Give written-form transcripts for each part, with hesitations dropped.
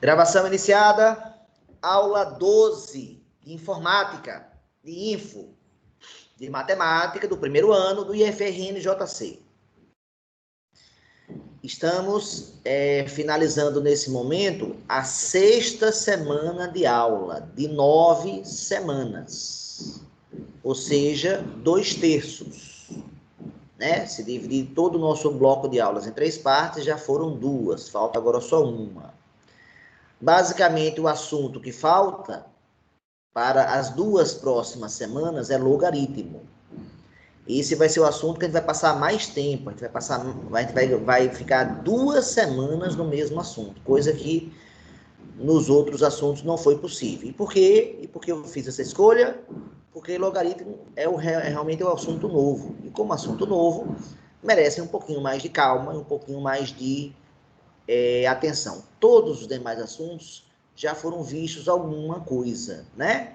Gravação iniciada, aula 12 de informática, de info, de matemática do primeiro ano do IFRN-JC. Estamos finalizando nesse momento a 6ª semana de aula, de 9 semanas, ou seja, 2/3. Né? Se dividir todo o nosso bloco de aulas em 3 partes, já foram 2, falta agora só uma. Basicamente, o assunto que falta para as 2 próximas semanas é logaritmo. Esse vai ser o assunto que a gente vai passar mais tempo, a gente vai ficar 2 semanas no mesmo assunto, coisa que nos outros assuntos não foi possível. E por quê? E por que eu fiz essa escolha? Porque logaritmo realmente é um assunto novo. E como assunto novo, merece um pouquinho mais de calma e um pouquinho mais de atenção. Todos os demais assuntos já foram vistos alguma coisa, né?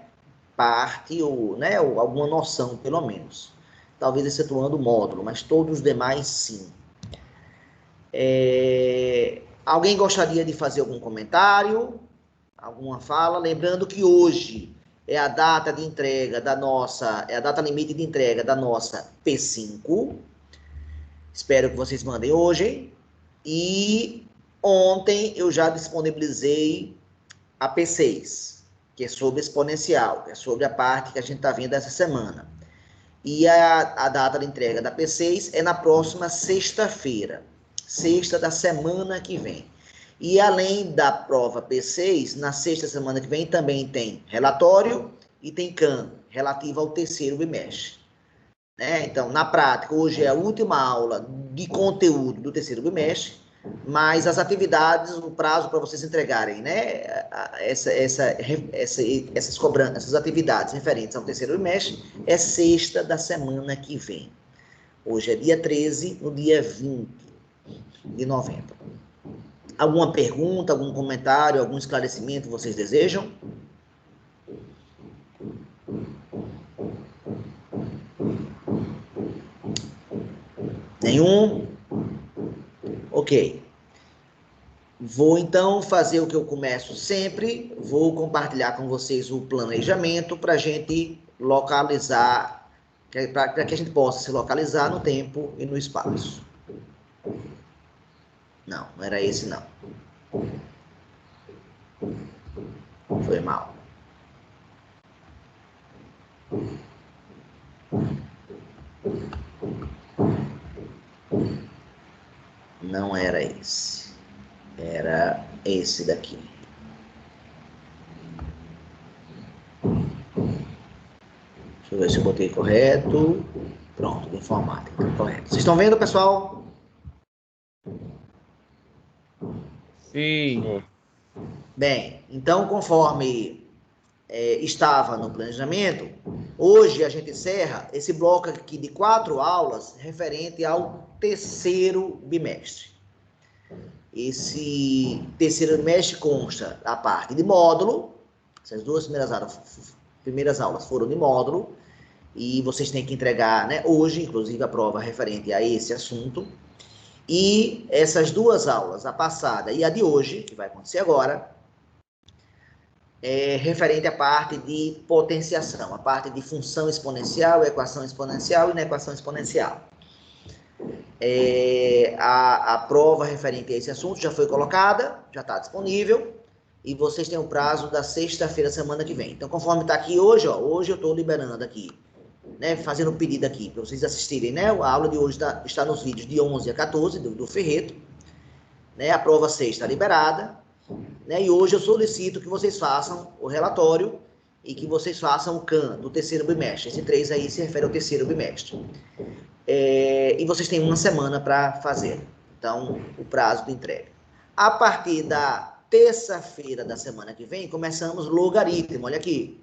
Parte ou alguma noção, pelo menos. Talvez excetuando o módulo, mas todos os demais, sim. Alguém gostaria de fazer algum comentário? Alguma fala? Lembrando que hoje é a data de entrega da nossa, é a data limite de entrega da nossa P5. Espero que vocês mandem hoje. E ontem eu já disponibilizei a P6, que é sobre exponencial, que é sobre a parte que a gente está vendo essa semana. E a data de entrega da P6 é na próxima sexta-feira, sexta da semana que vem. E além da prova P6, na sexta semana que vem também tem relatório e tem CAN, relativo ao terceiro bimestre. Né? Então, na prática, hoje é a última aula de conteúdo do terceiro bimestre, mas as atividades, o prazo para vocês entregarem, né, essas cobranças, essas atividades referentes ao terceiro bimestre, é sexta da semana que vem. Hoje é dia 13, no dia 20 de novembro. Alguma pergunta, algum comentário, algum esclarecimento vocês desejam? Nenhum? Ok. Vou, então, fazer o que eu começo sempre, vou compartilhar com vocês o planejamento para a gente localizar, para que a gente possa se localizar no tempo e no espaço. Não, não era esse, não. Foi mal. Não era esse. Era esse daqui. Deixa eu ver se eu botei correto. Pronto, de informática, correto. Vocês estão vendo, pessoal? Sim. Bem, então, conforme estava no planejamento, hoje a gente encerra esse bloco aqui de 4 aulas referente ao terceiro bimestre. Esse terceiro bimestre consta da parte de módulo, essas 2 primeiras aulas foram de módulo, e vocês têm que entregar, né, hoje, inclusive, a prova referente a esse assunto. E essas 2 aulas, a passada e a de hoje, que vai acontecer agora, referente à parte de potenciação, a parte de função exponencial, equação exponencial e inequação exponencial. A prova referente a esse assunto já foi colocada, já está disponível, e vocês têm o prazo da sexta-feira, semana que vem. Então, conforme está aqui hoje, ó, hoje eu estou liberando aqui, né, fazendo um pedido aqui para vocês assistirem, né, a aula de hoje está nos vídeos de 11 a 14 do Ferreto, né, a prova 6 está liberada, né, e hoje eu solicito que vocês façam o relatório e que vocês façam o CAN do terceiro bimestre. Esse 3 aí se refere ao terceiro bimestre. E vocês têm 1 semana para fazer, então, o prazo de entrega. A partir da terça-feira da semana que vem, começamos logaritmo, olha aqui.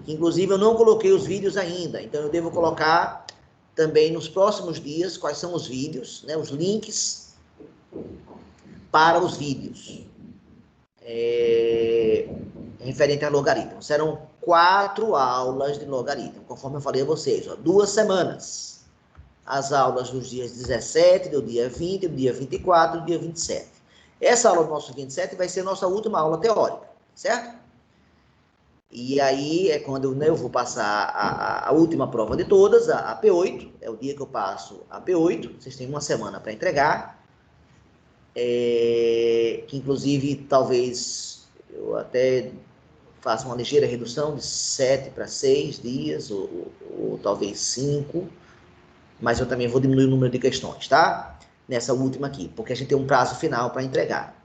Inclusive, eu não coloquei os vídeos ainda, então eu devo colocar também nos próximos dias quais são os vídeos, né, os links para os vídeos referente a logaritmo. Serão 4 aulas de logaritmo, conforme eu falei a vocês, ó, 2 semanas. As aulas dos dias 17, do dia 20, do dia 24, do dia 27. Essa aula do nosso 27 vai ser nossa última aula teórica, certo? E aí é quando eu vou passar a última prova de todas, a P8, é o dia que eu passo a P8, vocês têm uma semana para entregar, que inclusive talvez eu até faça uma ligeira redução de 7 para 6 dias, ou talvez 5, mas eu também vou diminuir o número de questões, tá? Nessa última aqui, porque a gente tem um prazo final para entregar.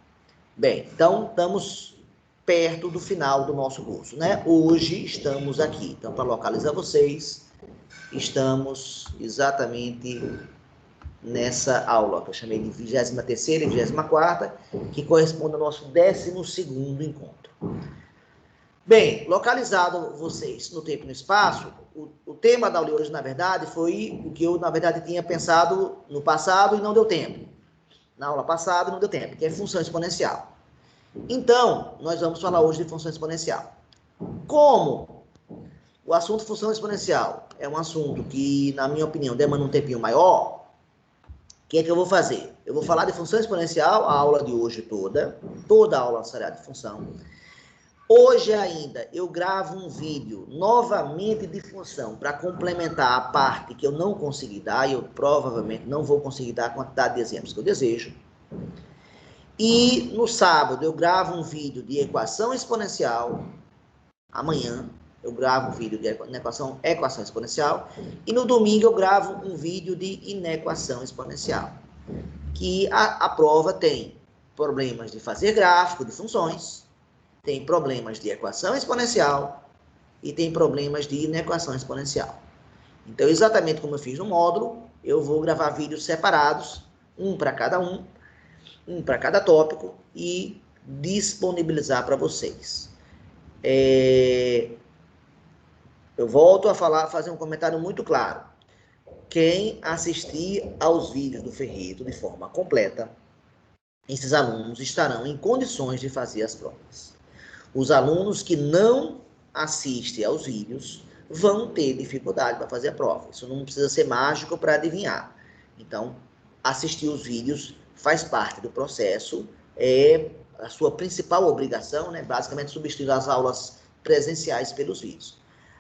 Bem, então estamos perto do final do nosso curso, né? Hoje estamos aqui, então para localizar vocês, estamos exatamente nessa aula que eu chamei de 23ª e 24ª, que corresponde ao nosso 12º encontro. Bem, localizado vocês no tempo e no espaço, o tema da aula de hoje, na verdade, foi o que eu, na verdade, tinha pensado no passado e não deu tempo. Na aula passada não deu tempo, que é função exponencial. Então, nós vamos falar hoje de função exponencial. Como o assunto função exponencial é um assunto que, na minha opinião, demanda um tempinho maior, o que é que eu vou fazer? Eu vou falar de função exponencial a aula de hoje toda a aula será de função. Hoje ainda eu gravo um vídeo novamente de função para complementar a parte que eu não consegui dar, e eu provavelmente não vou conseguir dar a quantidade de exemplos que eu desejo. E no sábado eu gravo um vídeo de equação exponencial. Amanhã eu gravo um vídeo de equação exponencial. E no domingo eu gravo um vídeo de inequação exponencial. Que a prova tem problemas de fazer gráfico de funções, tem problemas de equação exponencial e tem problemas de inequação exponencial. Então, exatamente como eu fiz no módulo, eu vou gravar vídeos separados, um para cada tópico, e disponibilizar para vocês. Eu volto a fazer um comentário muito claro. Quem assistir aos vídeos do Ferreto de forma completa, esses alunos estarão em condições de fazer as provas. Os alunos que não assistem aos vídeos vão ter dificuldade para fazer a prova. Isso não precisa ser mágico para adivinhar. Então, assistir os vídeos faz parte do processo, é a sua principal obrigação, né? Basicamente substituir as aulas presenciais pelos vídeos.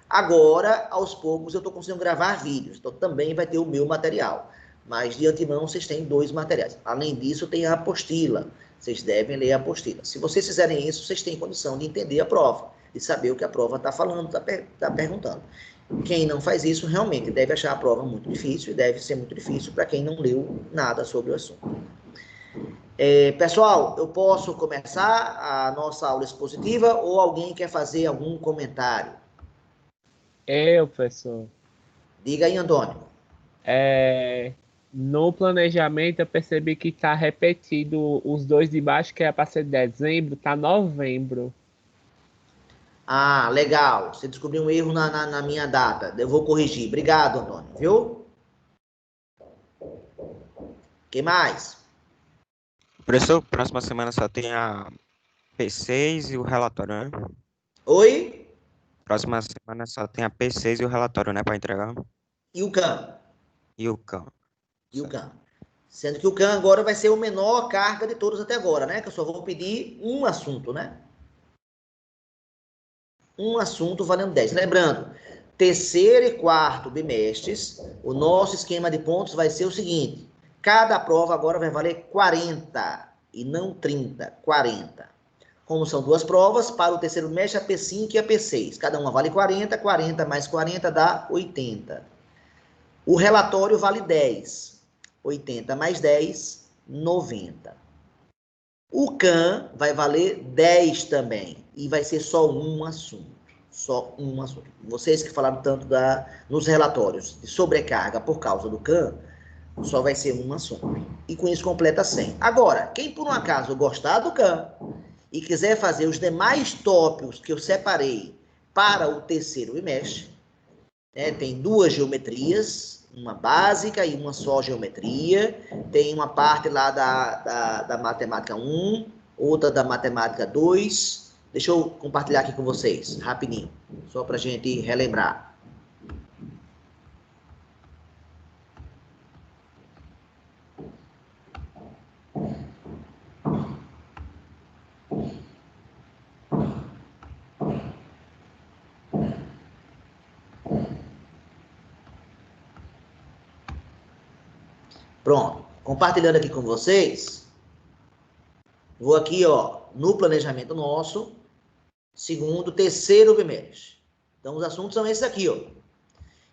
Agora, aos poucos, eu estou conseguindo gravar vídeos, então também vai ter o meu material. Mas, de antemão, vocês têm 2 materiais. Além disso, tem a apostila. Vocês devem ler a apostila. Se vocês fizerem isso, vocês têm condição de entender a prova, de saber o que a prova está falando, está perguntando. Quem não faz isso, realmente, deve achar a prova muito difícil, e deve ser muito difícil para quem não leu nada sobre o assunto. Pessoal, eu posso começar a nossa aula expositiva ou alguém quer fazer algum comentário? Professor. Diga aí, Antônio. No planejamento, eu percebi que está repetido os 2 de baixo, que é para ser dezembro, está novembro. Ah, legal. Você descobriu um erro na minha data. Eu vou corrigir. Obrigado, Antônio. Viu? O que mais? Professor, próxima semana só tem a P6 e o relatório, né? Oi? Próxima semana só tem a P6 e o relatório, né, para entregar. E o CAM? E o CAM. E o CAM. Sendo que o CAM agora vai ser o menor carga de todos até agora, né? Que eu só vou pedir um assunto, né? Um assunto valendo 10. Lembrando, terceiro e quarto bimestres, o nosso esquema de pontos vai ser o seguinte: cada prova agora vai valer 40 e não 30, 40. Como são 2 provas, para o terceiro bimestre, a P5 e a P6. Cada uma vale 40, 40 mais 40 dá 80. O relatório vale 10. 80 mais 10, 90. O CAM vai valer 10 também. E vai ser só um assunto. Só um assunto. Vocês que falaram tanto nos relatórios de sobrecarga por causa do CAM, só vai ser um assunto. E com isso completa 100. Agora, quem por um acaso gostar do CAM e quiser fazer os demais tópicos que eu separei para o terceiro bimestre, né, tem 2 geometrias, uma básica e uma só geometria, tem uma parte lá da matemática 1, outra da matemática 2. Deixa eu compartilhar aqui com vocês, rapidinho, só para a gente relembrar. Pronto. Compartilhando aqui com vocês. Vou aqui, ó, no planejamento nosso, segundo, terceiro bimestre. Então, os assuntos são esses aqui, ó.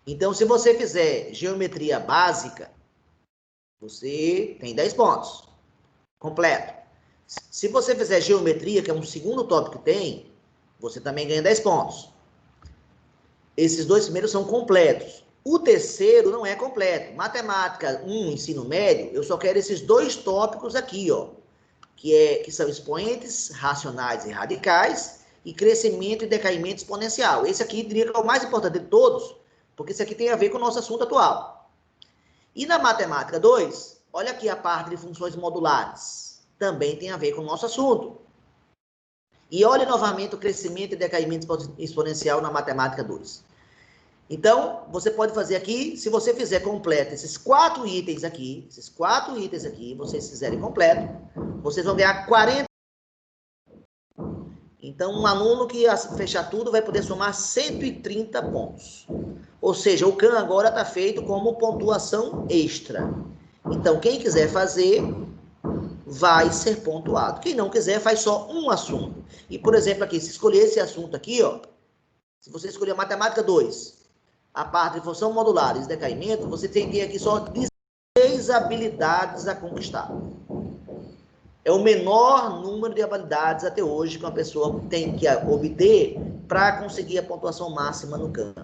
Então, se você fizer geometria básica, você tem 10 pontos. Completo. Se você fizer geometria, que é um segundo tópico que tem, você também ganha 10 pontos. Esses dois primeiros são completos. O terceiro não é completo. Matemática 1, ensino médio, eu só quero esses dois tópicos aqui, ó. Que são expoentes racionais e radicais e crescimento e decaimento exponencial. Esse aqui, diria que é o mais importante de todos, porque esse aqui tem a ver com o nosso assunto atual. E na matemática 2, olha aqui a parte de funções modulares. Também tem a ver com o nosso assunto. E olha novamente o crescimento e decaimento exponencial na matemática 2. Então, você pode fazer aqui, se você fizer completo esses 4 itens aqui, vocês fizerem completo, vocês vão ganhar 40. Então, um aluno que fechar tudo vai poder somar 130 pontos. Ou seja, o CAM agora está feito como pontuação extra. Então, quem quiser fazer, vai ser pontuado. Quem não quiser, faz só um assunto. E, por exemplo, aqui, se escolher esse assunto aqui, ó, se você escolher a matemática 2, a parte de função modulares e decaimento, você tem aqui só 16 habilidades a conquistar. É o menor número de habilidades até hoje que uma pessoa tem que obter para conseguir a pontuação máxima no CAM.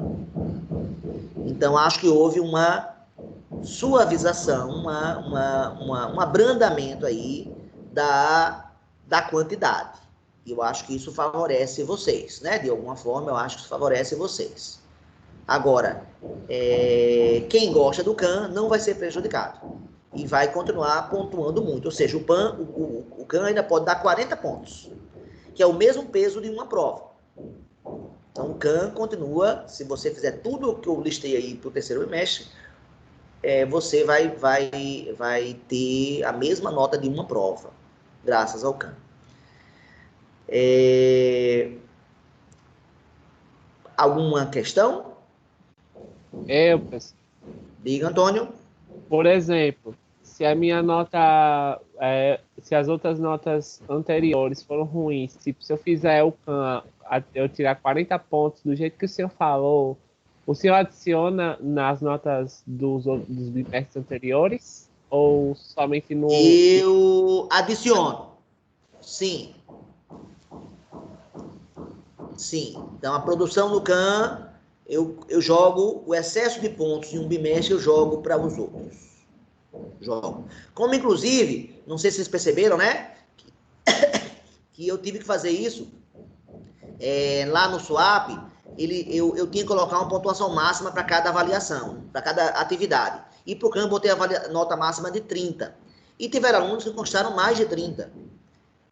Então, acho que houve uma suavização, um abrandamento aí da quantidade. E eu acho que isso favorece vocês, né? De alguma forma, eu acho que isso favorece vocês. Agora, quem gosta do CAM não vai ser prejudicado. E vai continuar pontuando muito. Ou seja, o CAM ainda pode dar 40 pontos, que é o mesmo peso de uma prova. Então, o CAM continua, se você fizer tudo o que eu listei aí para o terceiro bimestre, você vai ter a mesma nota de uma prova, graças ao CAM. Alguma questão? Professor. Diga, Antônio. Por exemplo, se a minha nota, se as outras notas anteriores foram ruins, tipo, se eu fizer o CAM, eu tirar 40 pontos do jeito que o senhor falou, o senhor adiciona nas notas dos bimestres anteriores? Ou somente no... Eu adiciono. Sim. Sim. Então, a produção no CAM, eu jogo o excesso de pontos em um bimestre, eu jogo para os outros. Jogo. Como, inclusive, não sei se vocês perceberam, né? Que eu tive que fazer isso lá no SWAP, eu tinha que colocar uma pontuação máxima para cada avaliação, para cada atividade. E para o CAM, botei a nota máxima de 30. E tiveram alunos que conquistaram mais de 30.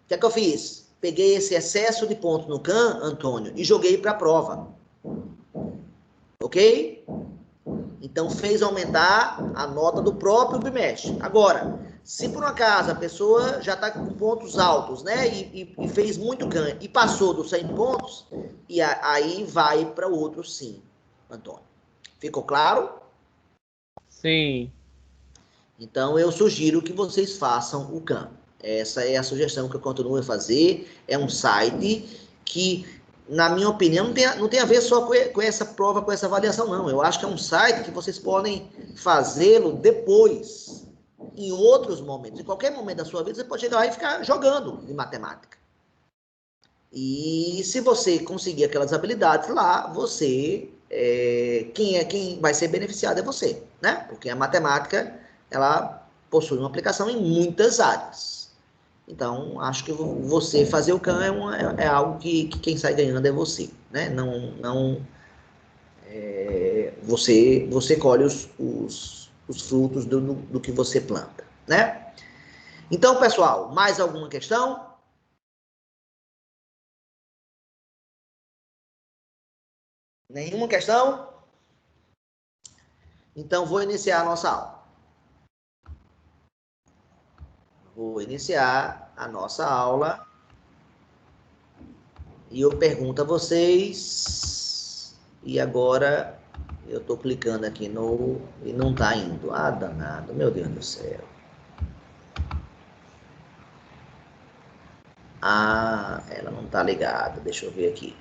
O que é que eu fiz? Peguei esse excesso de pontos no CAM, Antônio, e joguei para a prova. Ok? Então, fez aumentar a nota do próprio bimestre. Agora, se por um acaso a pessoa já está com pontos altos, né, e fez muito CAM e passou dos 100 pontos, e aí vai para outro sim, Antônio. Ficou claro? Sim. Então, eu sugiro que vocês façam o CAM. Essa é a sugestão que eu continuo a fazer. É um site que, na minha opinião, não tem a ver só com essa prova, com essa avaliação, não. Eu acho que é um site que vocês podem fazê-lo depois, em outros momentos. Em qualquer momento da sua vida, você pode chegar lá e ficar jogando de matemática. E se você conseguir aquelas habilidades lá, você... quem vai ser beneficiado é você, né? Porque a matemática, ela possui uma aplicação em muitas áreas. Então, acho que você fazer o CAM é algo que quem sai ganhando é você, né? Você colhe os frutos do que você planta, né? Então, pessoal, mais alguma questão? Nenhuma questão? Então, vou iniciar a nossa aula. Vou iniciar a nossa aula e eu pergunto a vocês, e agora Eu estou clicando aqui no... e não está indo. Ah, danado, meu Deus do céu. Ah, ela não está ligada. Deixa eu ver aqui.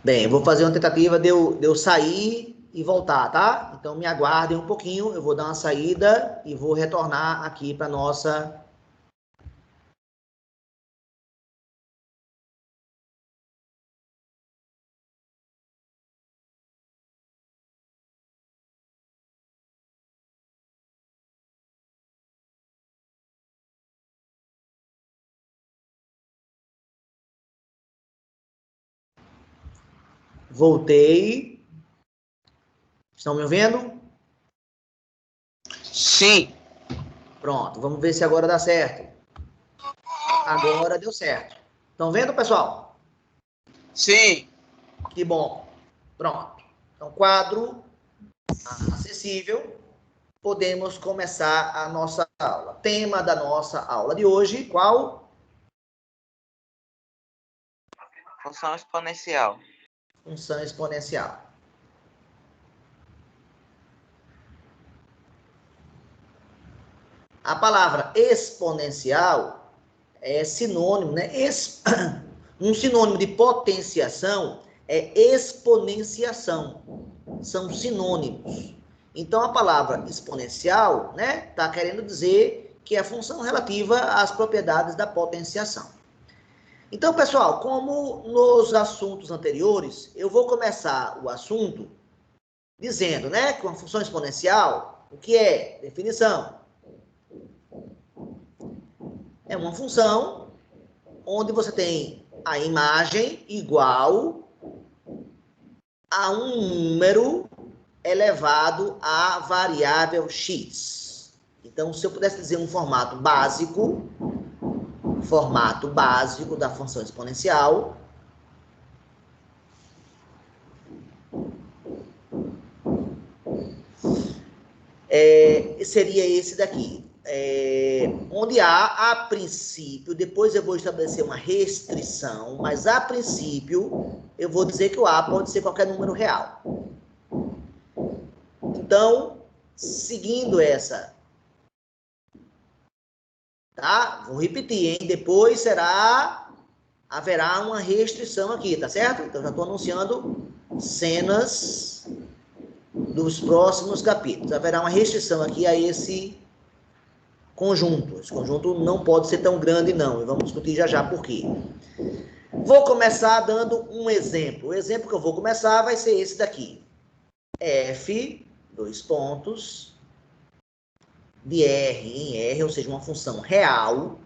Bem, eu vou fazer uma tentativa de eu sair e voltar, tá? Então me aguardem um pouquinho, eu vou dar uma saída e vou retornar aqui para nossa... Voltei. Estão me ouvindo? Sim. Pronto, vamos ver se agora dá certo. Agora deu certo. Estão vendo, pessoal? Sim. Que bom. Pronto. Então, quadro acessível. Podemos começar a nossa aula. Tema da nossa aula de hoje, qual? Função exponencial. Função exponencial. A palavra exponencial é sinônimo, né? Um sinônimo de potenciação é exponenciação. São sinônimos. Então, a palavra exponencial, né, está querendo dizer que é a função relativa às propriedades da potenciação. Então, pessoal, como nos assuntos anteriores, eu vou começar o assunto dizendo, né, que uma função exponencial, o que é? Definição. É uma função onde você tem a imagem igual a um número elevado à variável x. Então, se eu pudesse dizer um formato básico da função exponencial, seria esse daqui. Onde há, a princípio, depois eu vou estabelecer uma restrição, mas a princípio eu vou dizer que o A pode ser qualquer número real. Então, seguindo essa, tá? Vou repetir, hein? Depois haverá uma restrição aqui, tá certo? Então, já estou anunciando cenas dos próximos capítulos. Haverá uma restrição aqui a esse conjunto. Esse conjunto não pode ser tão grande, não. E vamos discutir já já por quê. Vou começar dando um exemplo. O exemplo que eu vou começar vai ser esse daqui. F, dois pontos, de R em R, ou seja, uma função real,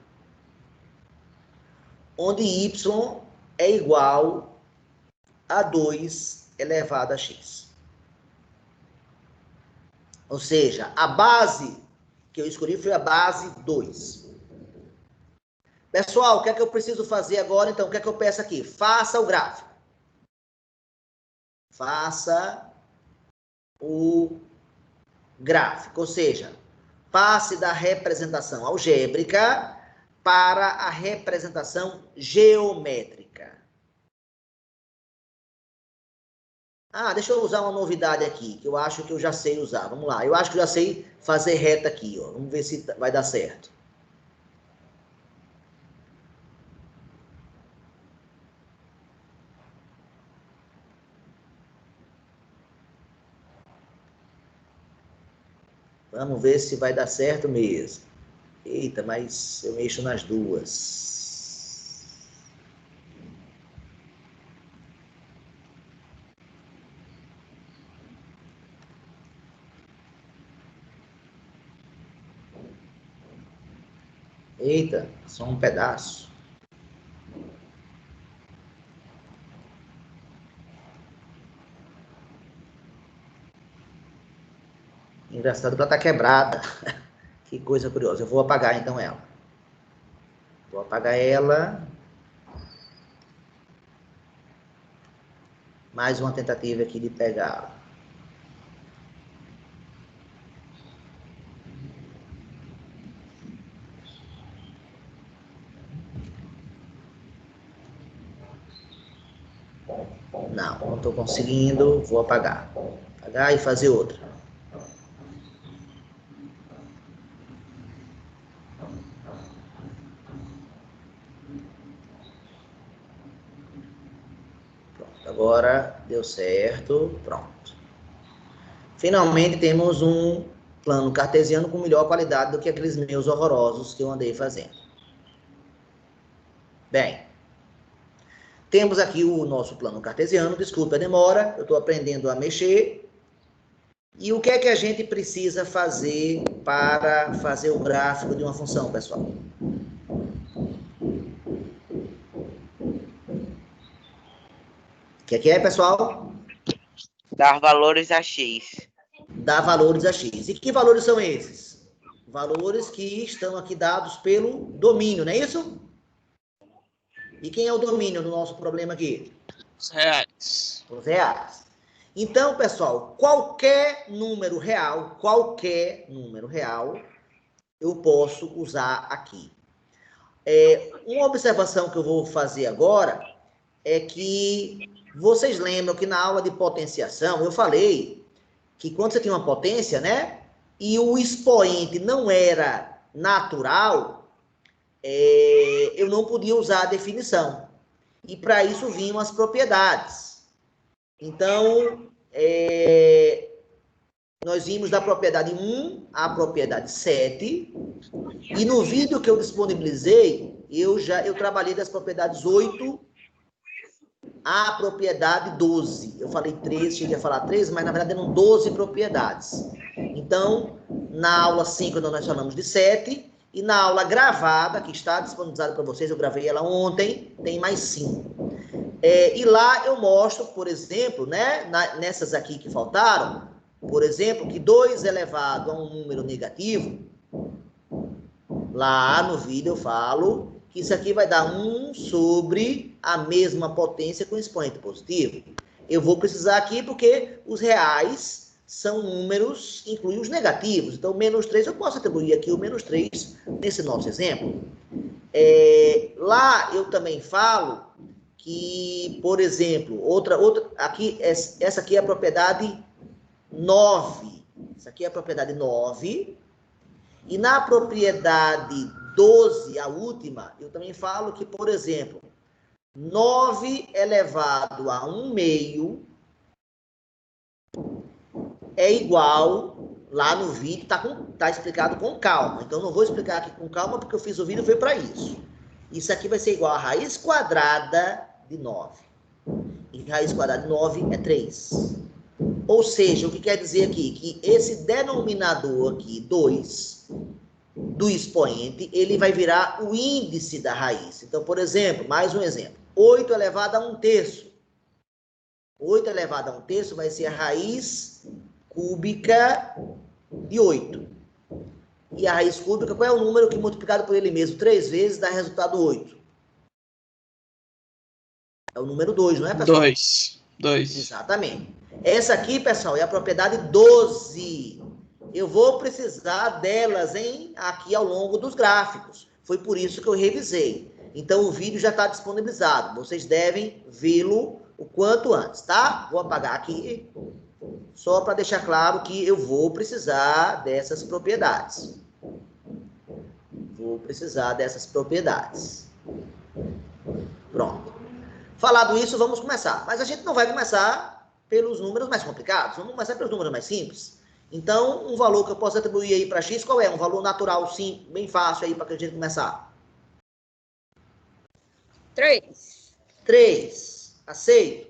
onde y é igual a 2 elevado a x. Ou seja, a base que eu escolhi foi a base 2. Pessoal, o que é que eu preciso fazer agora, então? O que é que eu peço aqui? Faça o gráfico. Faça o gráfico, ou seja, passe da representação algébrica para a representação geométrica. Ah, deixa eu usar uma novidade aqui, que eu acho que eu já sei usar. Vamos lá, eu acho que eu já sei fazer reta aqui, ó. Vamos ver se vai dar certo. Vamos ver se vai dar certo mesmo. Eita, mas eu mexo nas duas. Eita, só um pedaço. Engraçado que ela está quebrada. Que coisa curiosa. Eu vou apagar então ela. Vou apagar ela. Mais uma tentativa aqui de pegá-la. Não estou conseguindo. Vou apagar. Apagar e fazer outra. Pronto, agora deu certo. Pronto. Finalmente temos um plano cartesiano com melhor qualidade do que aqueles meus horrorosos que eu andei fazendo. Bem, temos aqui o nosso plano cartesiano. Desculpa a demora, eu estou aprendendo a mexer. E o que é que a gente precisa fazer para fazer o gráfico de uma função, pessoal? O que é, pessoal? Dar valores a x. Dar valores a x. E que valores são esses? Valores que estão aqui dados pelo domínio, não é isso? E quem é o domínio do nosso problema aqui? Os reais. Os reais. Então, pessoal, qualquer número real, eu posso usar aqui. Uma observação que eu vou fazer agora é que vocês lembram que na aula de potenciação eu falei que quando você tinha uma potência, né, e o expoente não era natural, eu não podia usar a definição. E para isso vinham as propriedades. Então, nós vimos da propriedade 1 à propriedade 7. E no vídeo que eu disponibilizei, eu trabalhei das propriedades 8 à propriedade 12. Eu falei 13, cheguei a falar 13, mas na verdade eram 12 propriedades. Então, na aula 5 nós falamos de 7. E na aula gravada, que está disponibilizada para vocês, eu gravei ela ontem, tem mais 5. E lá eu mostro, por exemplo, né, nessas aqui que faltaram, por exemplo, que 2 elevado a um número negativo, lá no vídeo eu falo que isso aqui vai dar 1 sobre a mesma potência com expoente positivo. Eu vou precisar aqui porque os reais são números que incluem os negativos. Então, menos 3, eu posso atribuir aqui o menos 3 nesse nosso exemplo. Lá eu também falo que, por exemplo, aqui, essa aqui é a propriedade 9. Essa aqui é a propriedade 9. E na propriedade 12, a última, eu também falo que, por exemplo, 9 elevado a 1 meio é igual, lá no vídeo, tá explicado com calma. Então, não vou explicar aqui com calma, porque eu fiz o vídeo foi para isso. Isso aqui vai ser igual a raiz quadrada de 9. E raiz quadrada de 9 é 3. Ou seja, o que quer dizer aqui? Que esse denominador aqui, 2, do expoente, ele vai virar o índice da raiz. Então, por exemplo, mais um exemplo. 8 elevado a 1/3. 8 elevado a 1/3 vai ser a raiz cúbica de 8. E a raiz cúbica, qual é o número que multiplicado por ele mesmo 3 vezes dá resultado 8? É o número 2, não é, pessoal? 2. Exatamente. Essa aqui, pessoal, é a propriedade 12. Eu vou precisar delas aqui ao longo dos gráficos. Foi por isso que eu revisei. Então, o vídeo já está disponibilizado. Vocês devem vê-lo o quanto antes, tá? Vou apagar aqui, só para deixar claro que eu vou precisar dessas propriedades. Pronto. Falado isso, vamos começar. Mas a gente não vai começar pelos números mais complicados. Vamos começar pelos números mais simples. Então, um valor que eu posso atribuir aí para x, qual é? Um valor natural, sim, bem fácil aí para a gente começar. 3. 3. Aceito.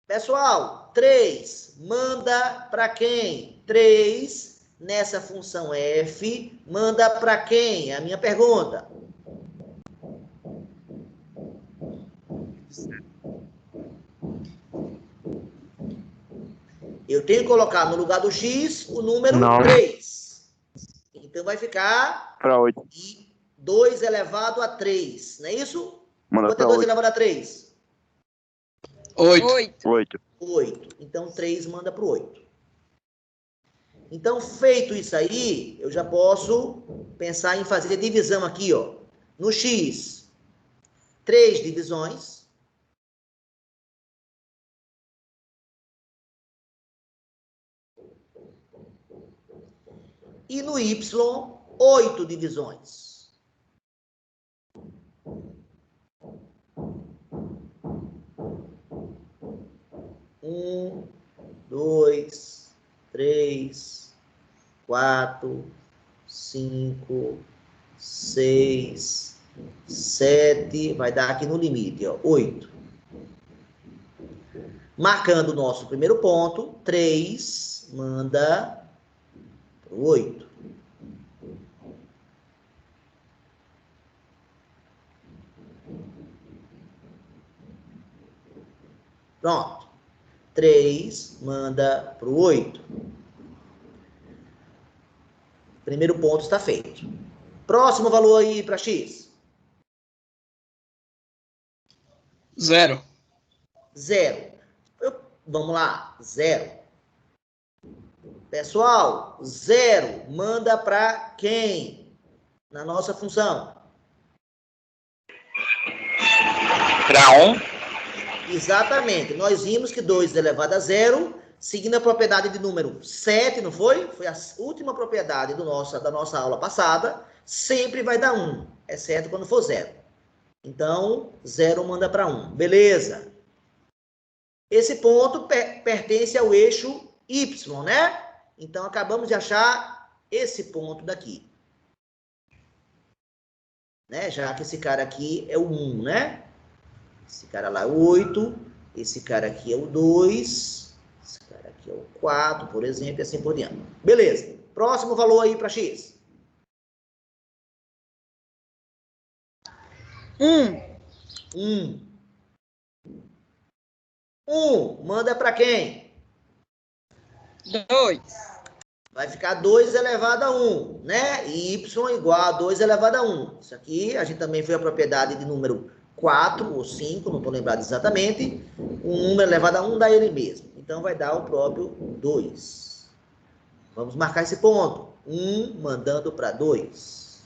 Pessoal, 3 manda para quem? 3 nessa função f manda para quem? É a minha pergunta. Eu tenho que colocar no lugar do x o número 3. Então vai ficar Para 8. 2 elevado a 3, não é isso? Manda Quanto é pra 2 8. elevado a 3? 8. 8. 8. Então, 3 manda para o 8. Então, feito isso aí, eu já posso pensar em fazer a divisão aqui, ó. No X, 3 divisões. E no Y, 8 divisões. 1, 2, 3, 4, 5, 6, 7, vai dar aqui no limite, ó, 8. Marcando o nosso primeiro ponto, 3 manda para o 8. Pronto. 3 manda para o 8. Primeiro ponto está feito. Próximo valor aí para X. 0. 0. Vamos lá. 0. Pessoal, 0 manda para quem? Na nossa função. Para 1. Exatamente. Nós vimos que 2 elevado a 0, seguindo a propriedade de número 7, não foi? Foi a última propriedade da nossa aula passada. Sempre vai dar 1, exceto quando for 0. Então, 0 manda para 1. Beleza. Esse ponto pertence ao eixo Y, né? Então, acabamos de achar esse ponto daqui. Né? Já que esse cara aqui é o 1, né? Esse cara lá é o 8, esse cara aqui é o 2, esse cara aqui é o 4, por exemplo, e assim por diante. Beleza. Próximo valor aí para X. 1. 1 manda para quem? 2. Vai ficar 2 elevado a 1, né? Y igual a 2 elevado a 1. Isso aqui, a gente também foi a propriedade de número 4 ou 5, não estou lembrado exatamente. Um número elevado a 1 dá ele mesmo. Então, vai dar o próprio 2. Vamos marcar esse ponto. 1 mandando para 2.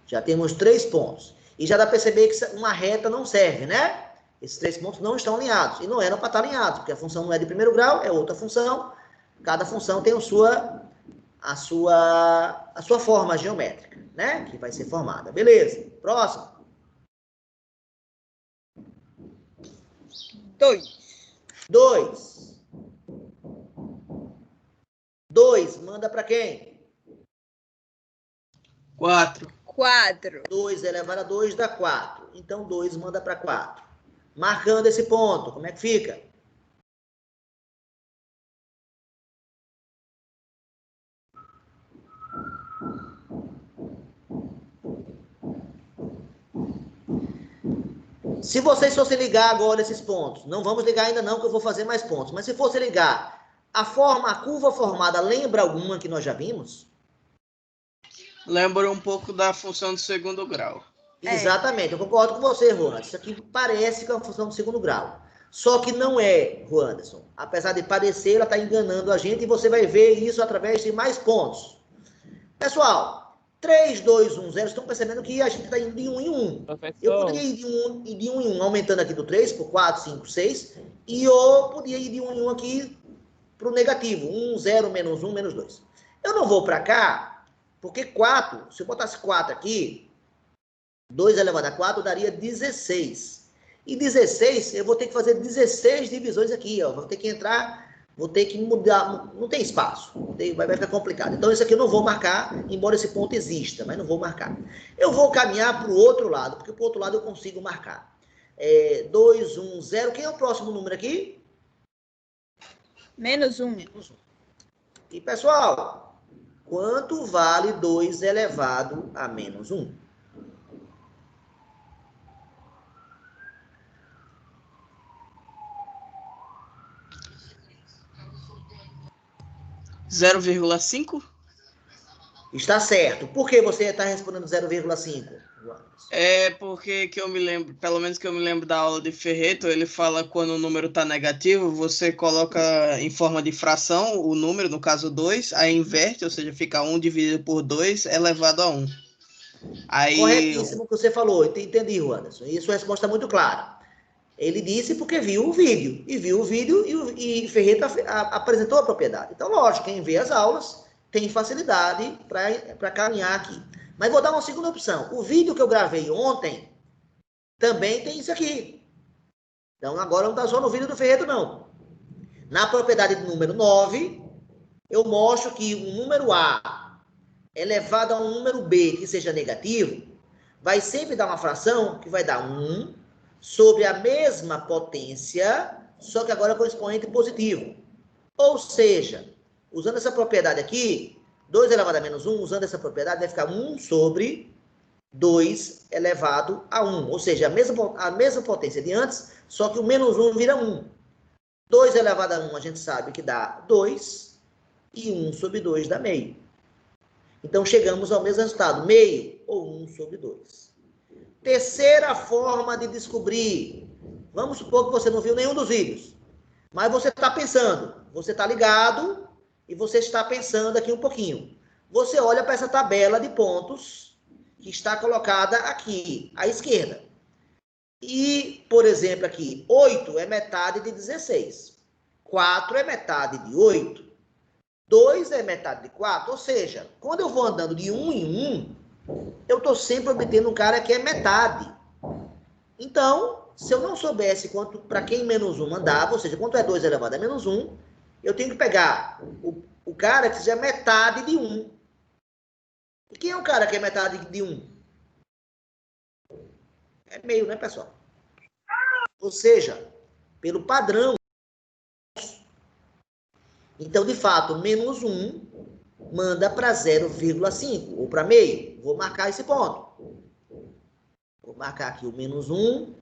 Já temos 3 pontos. E já dá para perceber que uma reta não serve, né? Esses 3 pontos não estão alinhados. E não eram para estar alinhados, porque a função não é de primeiro grau, é outra função. Cada função tem a sua forma geométrica, né? Que vai ser formada. Beleza. Próximo. 2. 2 manda para quem? 4. 2 elevado a 2 dá 4. Então, 2 manda para 4. Marcando esse ponto, como é que fica? Se vocês fossem ligar agora esses pontos, não vamos ligar ainda não, que eu vou fazer mais pontos, mas se fosse ligar, a curva formada lembra alguma que nós já vimos? Lembra um pouco da função do segundo grau. Exatamente, eu concordo com você, Juan. Isso aqui parece que é uma função do segundo grau. Só que não é, Juanderson. Apesar de parecer, ela está enganando a gente e você vai ver isso através de mais pontos. Pessoal, 3, 2, 1, 0, estão percebendo que a gente está indo de 1 em 1. Eu poderia ir de 1 em 1, aumentando aqui do 3 por 4, 5, 6, e eu podia ir de 1 em 1 aqui para o negativo, 1, 0, menos 1, menos 2. Eu não vou para cá, porque 4, se eu botasse 4 aqui, 2 elevado a 4 daria 16. E 16, eu vou ter que fazer 16 divisões aqui, ó. Vou ter que entrar, vou ter que mudar, não tem espaço, vai ficar complicado. Então, isso aqui eu não vou marcar, embora esse ponto exista, mas não vou marcar. Eu vou caminhar para o outro lado, porque para o outro lado eu consigo marcar. 2, 1, 0. Quem é o próximo número aqui? -1. E, pessoal, quanto vale 2 elevado a menos 1? 0,5? Está certo. Por que você está respondendo 0,5? É porque que eu me lembro, pelo menos que eu me lembro da aula de Ferreto, ele fala quando o número está negativo, você coloca em forma de fração o número, no caso 2, aí inverte, ou seja, fica 1 dividido por 2 elevado a 1. Aí... Corretíssimo o que você falou. Entendi, Anderson. E sua resposta é muito clara. Ele disse porque viu o vídeo. E viu o vídeo e Ferreira apresentou a propriedade. Então, lógico, quem vê as aulas tem facilidade para caminhar aqui. Mas vou dar uma segunda opção. O vídeo que eu gravei ontem também tem isso aqui. Então, agora não está só no vídeo do Ferreira, não. Na propriedade do número 9, eu mostro que o número A elevado a um número B que seja negativo, vai sempre dar uma fração que vai dar 1 sobre a mesma potência, só que agora com expoente positivo. Ou seja, usando essa propriedade aqui, 2 elevado a menos 1, usando essa propriedade, vai ficar 1 sobre 2 elevado a 1. Ou seja, a mesma potência de antes, só que o menos 1 vira 1. 2 elevado a 1 a gente sabe que dá 2, e 1 sobre 2 dá meio. Então, chegamos ao mesmo resultado, meio ou 1 sobre 2. Terceira forma de descobrir. Vamos supor que você não viu nenhum dos vídeos, mas você está pensando, você está ligado e você está pensando aqui um pouquinho. Você olha para essa tabela de pontos que está colocada aqui, à esquerda. E, por exemplo, aqui, 8 é metade de 16. 4 é metade de 8. 2 é metade de 4, ou seja, quando eu vou andando de 1 em 1, eu estou sempre obtendo um cara que é metade. Então, se eu não soubesse quanto para quem menos 1 andava, ou seja, quanto é 2 elevado a menos 1, eu tenho que pegar o cara que seja metade de 1. E quem é o cara que é metade de 1? É meio, né, pessoal? Ou seja, pelo padrão. Então, de fato, menos 1 manda para 0,5 ou para meio. Vou marcar esse ponto. Vou marcar aqui o menos 1.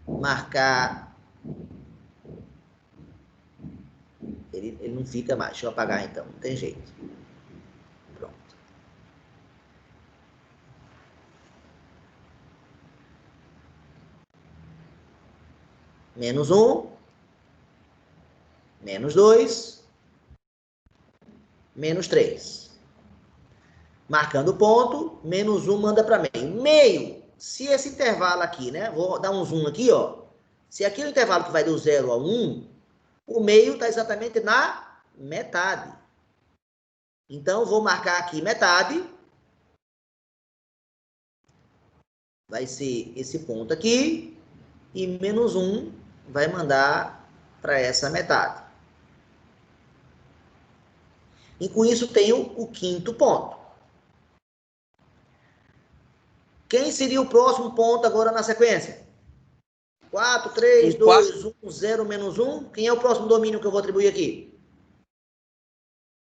Marcar. Ele não fica mais. Deixa eu apagar então. Não tem jeito. Pronto. Menos 1. Menos 2. Menos 3. Marcando o ponto, menos 1 manda para meio. Meio, se esse intervalo aqui, né? Vou dar um zoom aqui, ó. Se aqui é o intervalo que vai do 0 a 1, o meio está exatamente na metade. Então, vou marcar aqui metade. Vai ser esse ponto aqui. E menos 1 vai mandar para essa metade. E com isso tenho o quinto ponto. Quem seria o próximo ponto agora na sequência? 4, 3, 2, 1, 0, menos 1. Quem é o próximo domínio que eu vou atribuir aqui?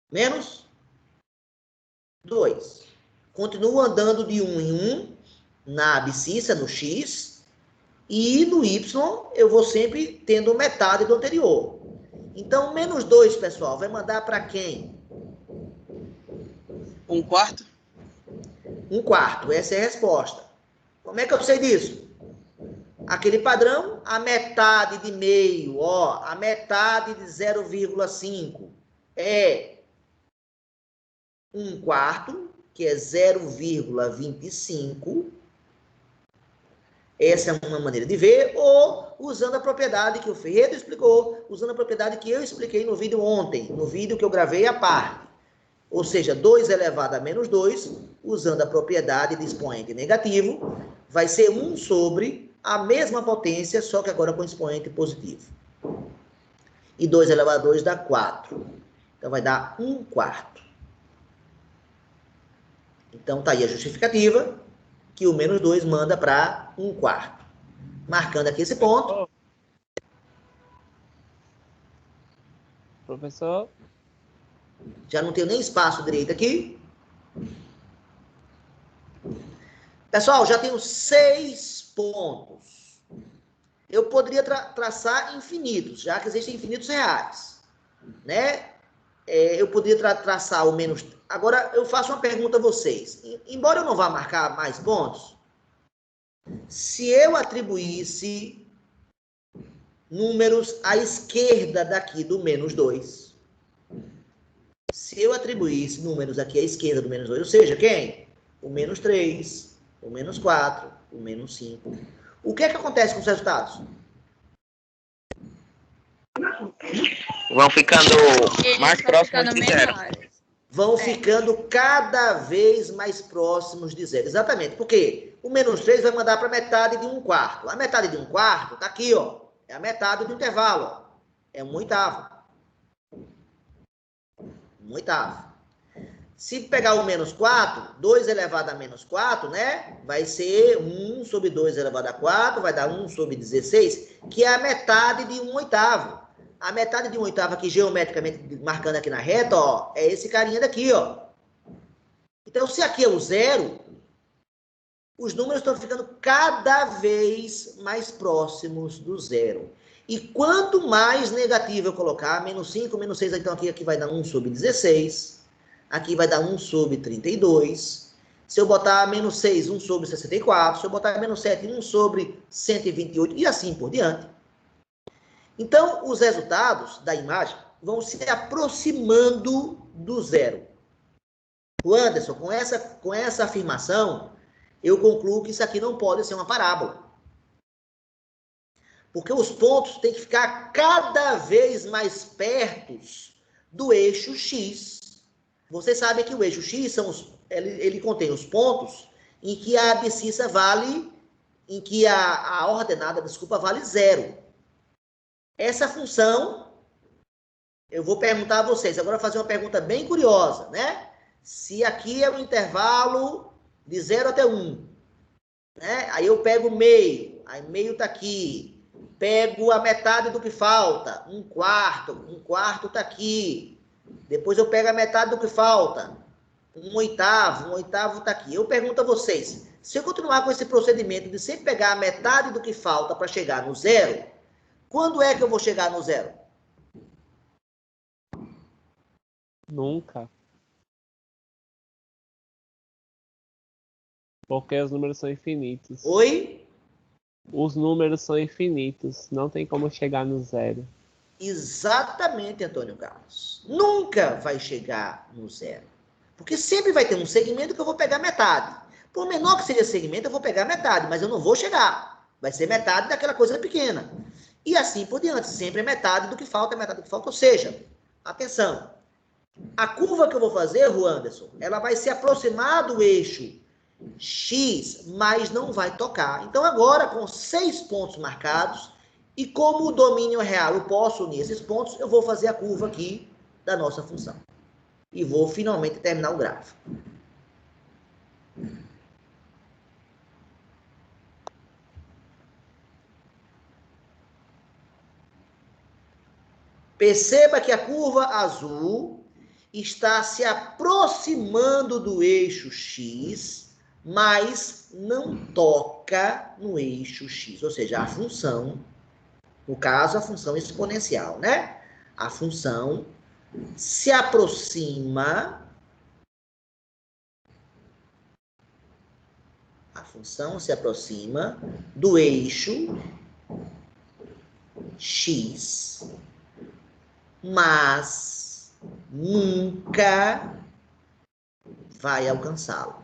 Menos 2. Continuo andando de 1 em 1 na abscissa, no x. E no y eu vou sempre tendo metade do anterior. Então, menos 2, pessoal, vai mandar para quem? 1/4? 1/4. Essa é a resposta. Como é que eu sei disso? Aquele padrão, a metade de meio, ó, a metade de 0,5 é 1/4, que é 0,25. Essa é uma maneira de ver, ou usando a propriedade que o Ferreira explicou, usando a propriedade que eu expliquei no vídeo ontem, no vídeo que eu gravei à parte. Ou seja, 2 elevado a menos 2, usando a propriedade de expoente negativo, vai ser 1 sobre a mesma potência, só que agora com expoente positivo. E 2 elevado a 2 dá 4. Então, vai dar 1/4. Então, tá aí a justificativa, que o menos 2 manda para 1/4. Marcando aqui esse ponto. Professor? Já não tenho nem espaço direito aqui. Pessoal, já tenho 6 pontos. Eu poderia traçar infinitos, já que existem infinitos reais, né? eu poderia traçar o menos... Agora, eu faço uma pergunta a vocês. Embora eu não vá marcar mais pontos, se eu atribuísse números à esquerda daqui do menos 2, se eu atribuísse números aqui à esquerda do menos 2, ou seja, quem? O menos 3, o menos 4, o menos 5. O que é que acontece com os resultados? Vão ficando Eles mais vão próximos ficando de zero. menores. Vão ficando cada vez mais próximos de zero. Exatamente. Por quê? O menos 3 vai mandar para metade de 1/4. A metade de 1/4 está aqui, ó. É a metade do intervalo. Ó. É 1/8. 1/8. Se pegar o menos 4, 2 elevado a menos 4, né? Vai ser 1 sobre 2 elevado a 4, vai dar 1 sobre 16, que é a metade de 1/8. A metade de 1/8 aqui, geometricamente, marcando aqui na reta, ó, é esse carinha daqui, ó. Então, se aqui é o zero, os números estão ficando cada vez mais próximos do zero. E quanto mais negativo eu colocar, menos 5, menos 6, então aqui vai dar 1 sobre 16. Aqui vai dar 1 sobre 32. Se eu botar menos 6, 1 sobre 64. Se eu botar menos 7, 1 sobre 128. E assim por diante. Então, os resultados da imagem vão se aproximando do zero. O Anderson, com essa afirmação, eu concluo que isso aqui não pode ser uma parábola. Porque os pontos têm que ficar cada vez mais perto do eixo X. Vocês sabem que o eixo X ele contém os pontos em que a abscissa vale, em que a ordenada, desculpa, vale zero. Essa função, eu vou perguntar a vocês, agora fazer uma pergunta bem curiosa, né? Se aqui é o intervalo de 0 até 1, né? Aí eu pego o meio, aí meio está aqui, pego a metade do que falta, 1/4 está aqui, depois eu pego a metade do que falta, 1/8 está aqui. Eu pergunto a vocês, se eu continuar com esse procedimento de sempre pegar a metade do que falta para chegar no zero, quando é que eu vou chegar no zero? Nunca. Porque os números são infinitos. Oi? Os números são infinitos. Não tem como chegar no zero. Exatamente, Antônio Carlos. Nunca vai chegar no zero. Porque sempre vai ter um segmento que eu vou pegar metade. Por menor que seja esse segmento, eu vou pegar metade, mas eu não vou chegar. Vai ser metade daquela coisa pequena. E assim por diante. Sempre é metade do que falta, é metade do que falta. Ou seja, atenção. A curva que eu vou fazer, Anderson, ela vai se aproximar do eixo X, mas não vai tocar. Então, agora, com 6 pontos marcados, e como o domínio é real, eu posso unir esses pontos, eu vou fazer a curva aqui da nossa função. E vou finalmente terminar o gráfico. Perceba que a curva azul está se aproximando do eixo X, mas não toca no eixo X. Ou seja, a função, no caso, a função exponencial, né? A função se aproxima... A função se aproxima do eixo X, mas nunca vai alcançá-lo.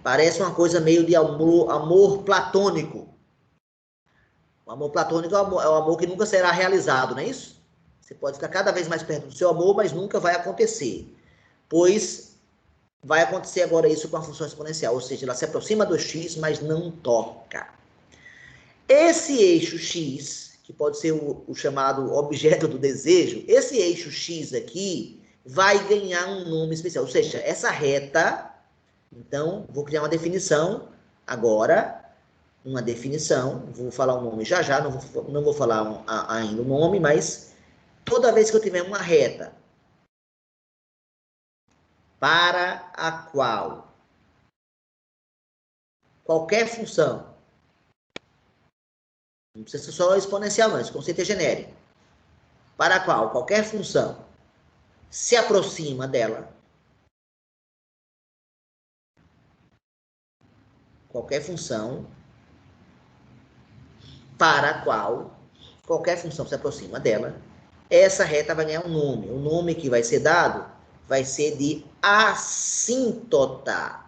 Parece uma coisa meio de amor platônico. O amor platônico é o amor que nunca será realizado, não é isso? Você pode ficar cada vez mais perto do seu amor, mas nunca vai acontecer. Pois vai acontecer agora isso com a função exponencial, ou seja, ela se aproxima do x, mas não toca. Esse eixo x, que pode ser o chamado objeto do desejo, esse eixo x aqui vai ganhar um nome especial, ou seja, essa reta, então, vou criar uma definição agora, uma definição, vou falar o nome já já, não vou falar ainda o nome, mas toda vez que eu tiver uma reta para a qual qualquer função Não precisa ser só exponencial, não. Esse conceito é genérico. Para a qual qualquer função se aproxima dela. Qualquer função para a qual qualquer função se aproxima dela, essa reta vai ganhar um nome. O nome que vai ser dado vai ser de assíntota.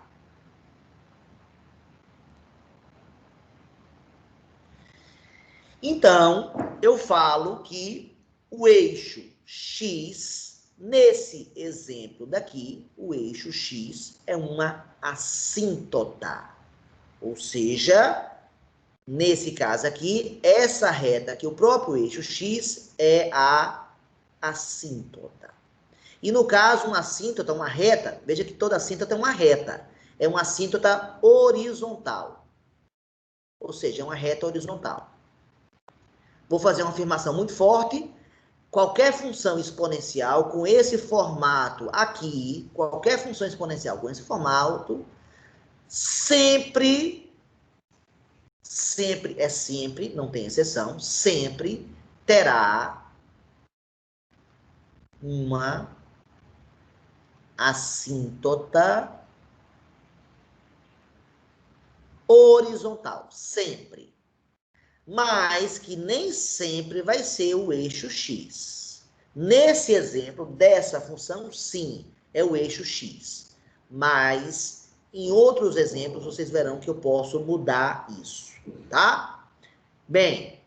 Então, eu falo que o eixo X, nesse exemplo daqui, o eixo X é uma assíntota. Ou seja, nesse caso aqui, essa reta aqui, o próprio eixo X, é a assíntota. E no caso, uma assíntota, uma reta, veja que toda assíntota é uma reta. É uma assíntota horizontal. Ou seja, é uma reta horizontal. Vou fazer uma afirmação muito forte. Qualquer função exponencial com esse formato aqui, qualquer função exponencial com esse formato, sempre, não tem exceção, sempre terá uma assíntota horizontal, sempre. Mas que nem sempre vai ser o eixo X. Nesse exemplo dessa função, sim, é o eixo X. Mas em outros exemplos, vocês verão que eu posso mudar isso, tá? Bem,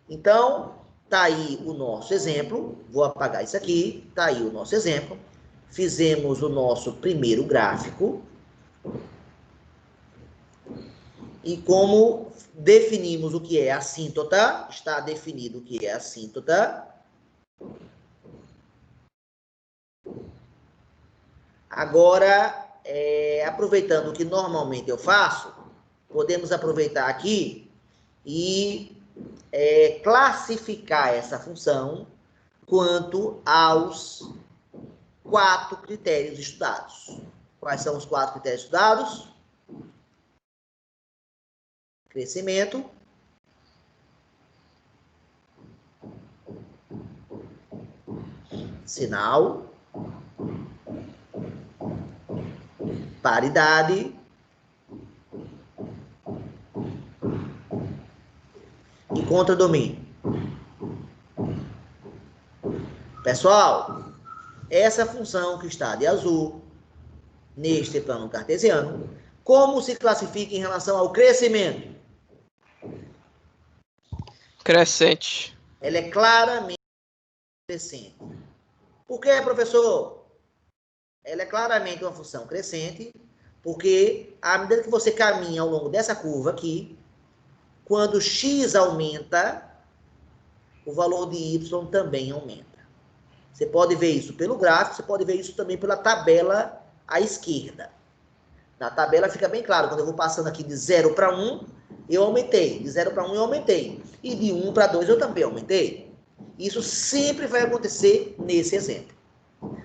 então, tá aí o nosso exemplo. Vou apagar isso aqui. Tá aí o nosso exemplo. Fizemos o nosso primeiro gráfico. E como definimos o que é assíntota, está definido o que é assíntota. Agora, aproveitando o que normalmente eu faço, podemos aproveitar aqui e classificar essa função quanto aos 4 critérios estudados. Quais são os 4 critérios estudados? Crescimento, sinal, paridade e contradomínio. Pessoal, essa função que está de azul, neste plano cartesiano, como se classifica em relação ao crescimento? Crescente. Ela é claramente crescente. Por que, professor? Ela é claramente uma função crescente, porque à medida que você caminha ao longo dessa curva aqui, quando x aumenta, o valor de y também aumenta. Você pode ver isso pelo gráfico, você pode ver isso também pela tabela à esquerda. Na tabela fica bem claro, quando eu vou passando aqui de 0 para 1, eu aumentei. De 0 para 1 eu aumentei. E de 1 para 2 eu também aumentei. Isso sempre vai acontecer nesse exemplo.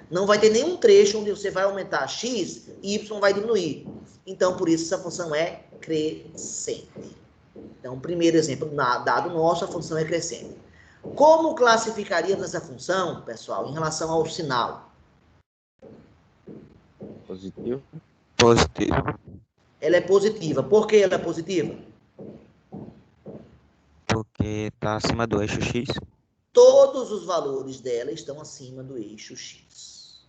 Não vai ter nenhum trecho onde você vai aumentar x e y vai diminuir. Então, por isso, essa função é crescente. Então, primeiro exemplo dado nosso, a função é crescente. Como classificaríamos essa função, pessoal, em relação ao sinal? Positivo. Positivo. Ela é positiva. Por que ela é positiva? Porque está acima do eixo X. Todos os valores dela estão acima do eixo X.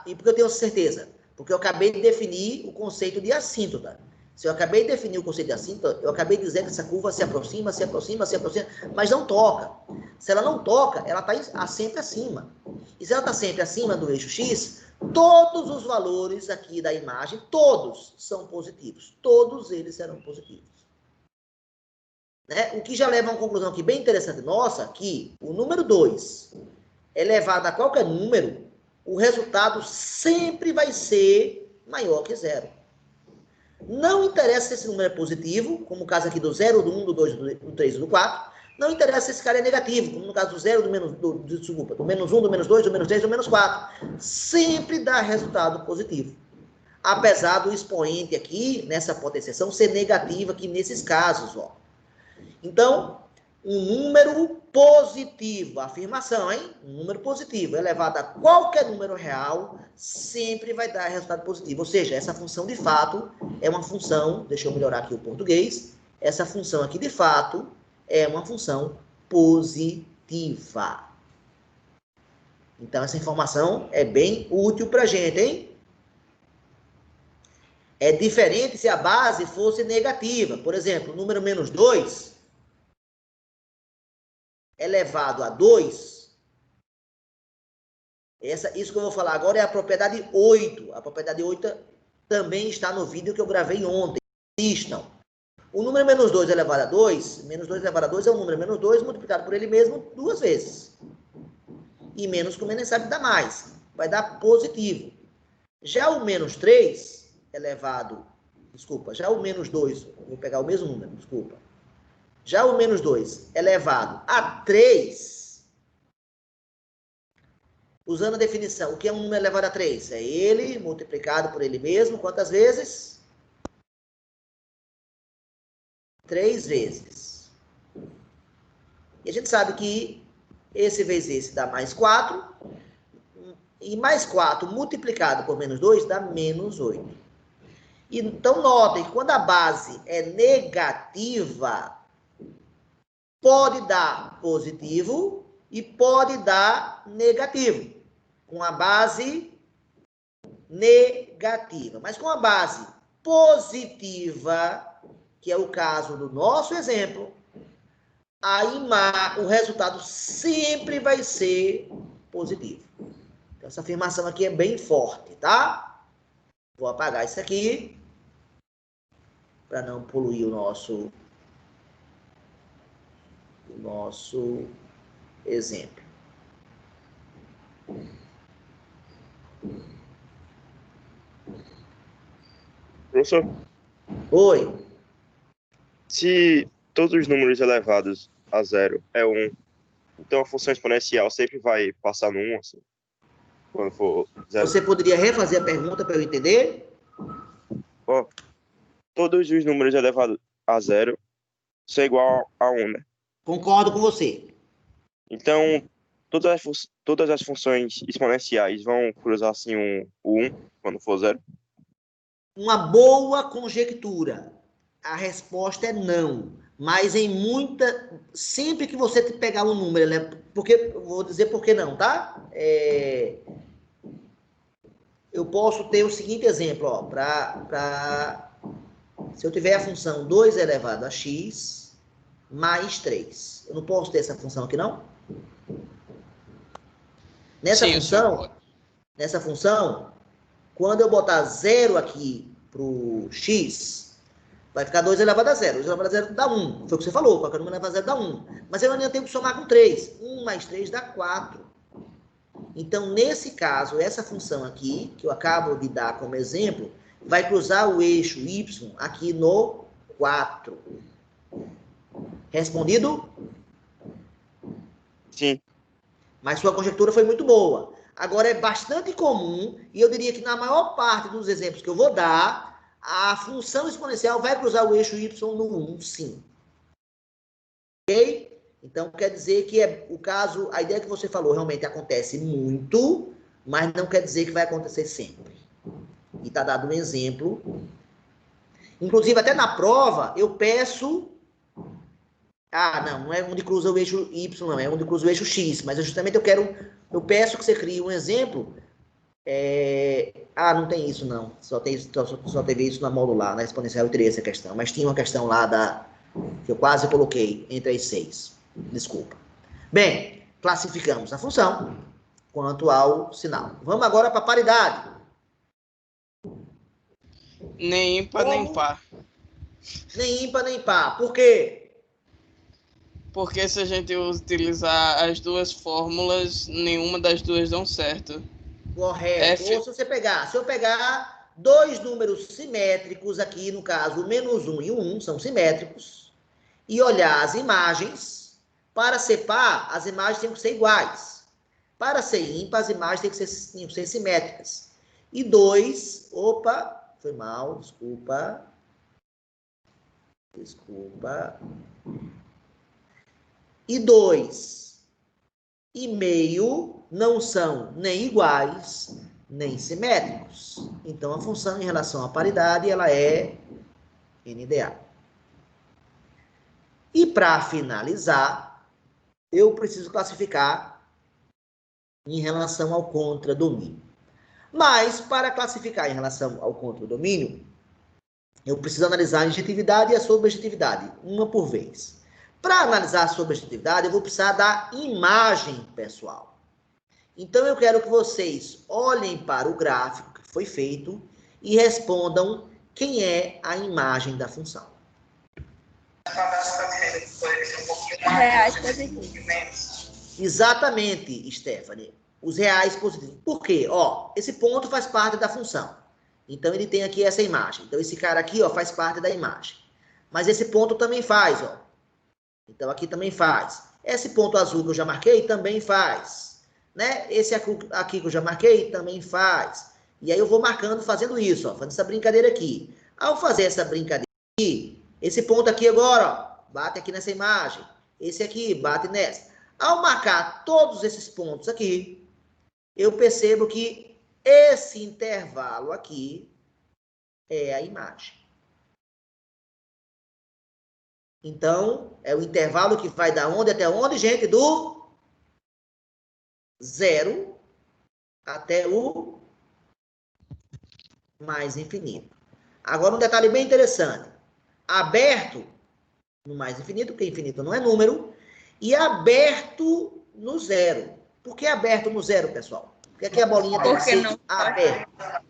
E por que eu tenho certeza? Porque eu acabei de definir o conceito de assíntota. Se eu acabei de definir o conceito de assíntota, eu acabei de dizer que essa curva se aproxima, mas não toca. Se ela não toca, ela está sempre acima. E se ela está sempre acima do eixo X, todos os valores aqui da imagem, todos são positivos. Todos eles serão positivos. Né? O que já leva a uma conclusão aqui bem interessante nossa, que o número 2 elevado a qualquer número, o resultado sempre vai ser maior que 0. Não interessa se esse número é positivo, como o caso aqui do 0, do 1, do 2, do 3 e do 4. Não interessa se esse cara é negativo, como no caso do 0, do menos 1, do menos 2, do menos 3, do menos 4. Sempre dá resultado positivo. Apesar do expoente aqui, nessa potenciação, ser negativo aqui nesses casos, ó. Então, um número positivo, afirmação, hein? Um número positivo elevado a qualquer número real sempre vai dar resultado positivo. Ou seja, essa função de fato é uma função, deixa eu melhorar aqui o português, essa função aqui de fato é uma função positiva. Então, essa informação é bem útil para a gente, hein? É diferente se a base fosse negativa. Por exemplo, o número menos 2 elevado a 2. Isso que eu vou falar agora é a propriedade 8. A propriedade 8 também está no vídeo que eu gravei ontem. Assistam. O número menos 2 elevado a 2, menos 2 elevado a 2 é o número menos 2 multiplicado por ele mesmo 2 vezes. E menos com menos sabe dar mais. Vai dar positivo. Já o menos 3 elevado... Desculpa, já o menos 2... Vou pegar o mesmo número, desculpa. Já o menos 2 elevado a 3... Usando a definição, o que é um número elevado a 3? É ele multiplicado por ele mesmo. Quantas vezes? 3 vezes. E a gente sabe que esse vezes esse dá mais 4. E mais 4 multiplicado por menos 2 dá menos 8. Então, notem que quando a base é negativa, pode dar positivo e pode dar negativo. Com a base negativa. Mas com a base positiva, que é o caso do nosso exemplo, aí o resultado sempre vai ser positivo. Então, essa afirmação aqui é bem forte, tá? Vou apagar isso aqui para não poluir o nosso exemplo. Professor, Oi. se todos os números elevados a zero é 1, então a função exponencial sempre vai passar no 1, assim, quando for zero. Você poderia refazer a pergunta para eu entender? Ó, todos os números elevados a zero são igual a 1, né? Concordo com você. Então, todas as funções exponenciais vão cruzar assim o 1 quando for zero? Uma boa conjectura. A resposta é não. Mas sempre que você pegar um número, né? Porque, vou dizer por que não, tá? Eu posso ter o seguinte exemplo, ó. Se eu tiver a função 2 elevado a x mais 3. Eu não posso ter essa função aqui, não? Nessa função, quando eu botar 0 aqui para o x, vai ficar 2 elevado a 0. 2 elevado a 0 dá 1. Foi o que você falou, qualquer número elevado a 0 dá 1. Mas eu ainda tenho que somar com 3. 1 mais 3 dá 4. Então, nesse caso, essa função aqui, que eu acabo de dar como exemplo, vai cruzar o eixo y aqui no 4. Respondido? Sim. Mas sua conjectura foi muito boa. Agora, é bastante comum, e eu diria que na maior parte dos exemplos que eu vou dar, a função exponencial vai cruzar o eixo y no 1, sim. Ok? Então, quer dizer que o caso, a ideia que você falou realmente acontece muito, mas não quer dizer que vai acontecer sempre. E está dado um exemplo. Inclusive, até na prova, eu peço... não é onde cruza o eixo Y, não, é onde cruza o eixo X. Mas justamente eu peço que você crie um exemplo. Não tem isso, não. Só teve isso na modular, na exponencial eu teria essa questão. Mas tinha uma questão lá que eu quase coloquei entre as 6. Desculpa. Bem, classificamos a função quanto ao sinal. Vamos agora para a paridade. Nem ímpar, nem par. Nem ímpar, nem par. Por quê? Porque se a gente utilizar as duas fórmulas, nenhuma das duas dão certo. Correto. Ou se eu pegar dois números simétricos aqui, no caso, o menos 1 e o 1 são simétricos, e olhar as imagens, para ser par, as imagens têm que ser iguais. Para ser ímpar, as imagens têm que ser simétricas. E 2, foi mal, desculpa. e 2,5 não são nem iguais, nem simétricos. Então, a função em relação à paridade, ela é NDA. E para finalizar, eu preciso classificar em relação ao contradomínio. Mas, para classificar em relação ao contradomínio, eu preciso analisar a injetividade e a subjetividade, uma por vez. Para analisar a subjetividade, eu vou precisar da imagem pessoal. Então, eu quero que vocês olhem para o gráfico que foi feito e respondam quem é a imagem da função. Reais positivos. Exatamente, Stephanie. Os reais positivos. Por quê? Ó, esse ponto faz parte da função. Então, ele tem aqui essa imagem. Então, esse cara aqui, ó, faz parte da imagem. Mas esse ponto também faz, ó. Então, aqui também faz. Esse ponto azul que eu já marquei também faz. Né? Esse aqui que eu já marquei também faz. E aí eu vou marcando, fazendo isso, ó, fazendo essa brincadeira aqui. Ao fazer essa brincadeira aqui, esse ponto aqui agora, ó, bate aqui nessa imagem. Esse aqui bate nessa. Ao marcar todos esses pontos aqui, eu percebo que esse intervalo aqui é a imagem. Então, é o intervalo que vai da onde até onde, gente? Do 0 até o mais infinito. Agora, um detalhe bem interessante. Aberto no mais infinito, porque infinito não é número, e aberto no 0. Por que aberto no 0, pessoal? Porque aqui a bolinha tem que ser aberta.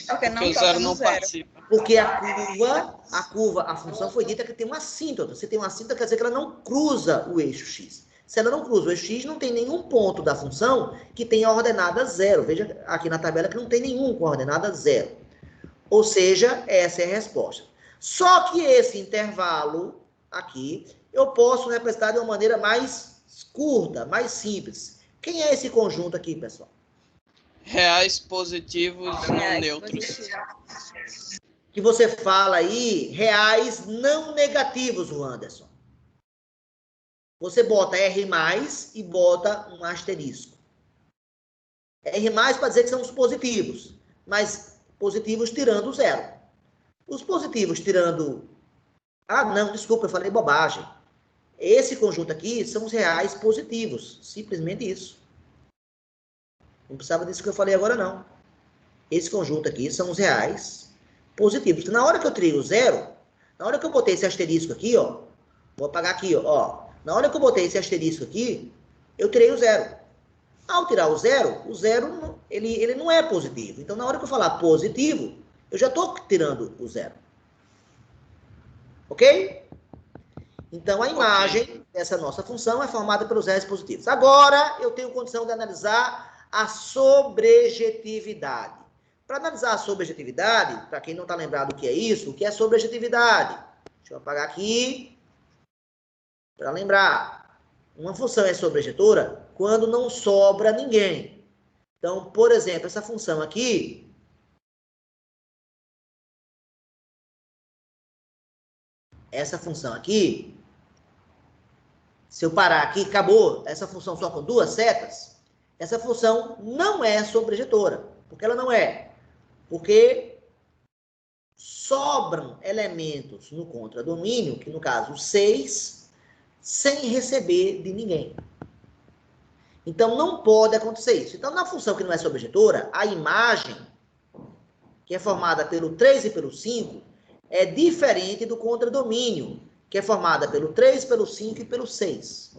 Porque não o zero não participa. Porque a função foi dita que tem uma assíntota. Se tem uma assíntota, quer dizer que ela não cruza o eixo x. Se ela não cruza o eixo x, não tem nenhum ponto da função que tenha a ordenada 0. Veja aqui na tabela que não tem nenhum com a ordenada 0. Ou seja, essa é a resposta. Só que esse intervalo aqui, eu posso representar de uma maneira mais curta, mais simples. Quem é esse conjunto aqui, pessoal? Reais positivos não neutros. Que você fala aí, reais não negativos, o Anderson. Você bota R+, e bota um asterisco. R+, para dizer que são os positivos, mas positivos tirando o 0. Os positivos tirando... Ah, não, desculpa, eu falei bobagem. Esse conjunto aqui são os reais positivos, simplesmente isso. Não precisava disso que eu falei agora, não. Esse conjunto aqui são os reais positivos. Na hora que eu tirei o 0, na hora que eu botei esse asterisco aqui, ó, vou apagar aqui, ó. Na hora que eu botei esse asterisco aqui, eu tirei o 0. Ao tirar o 0, ele não é positivo. Então, na hora que eu falar positivo, eu já estou tirando o 0. Ok? Então, a imagem dessa nossa função é formada pelos reais positivos. Agora, eu tenho condição de analisar a sobrejetividade. Para analisar a sobrejetividade, para quem não está lembrado o que é isso, o que é sobrejetividade? Deixa eu apagar aqui, para lembrar. Uma função é sobrejetora quando não sobra ninguém. Então, por exemplo, essa função aqui, se eu parar aqui, acabou essa função só com 2 setas, essa função não é sobrejetora. Por que ela não é? Porque sobram elementos no contradomínio, que no caso 6, sem receber de ninguém. Então, não pode acontecer isso. Então, na função que não é sobrejetora, a imagem, que é formada pelo 3 e pelo 5, é diferente do contradomínio, que é formada pelo 3, pelo 5 e pelo 6.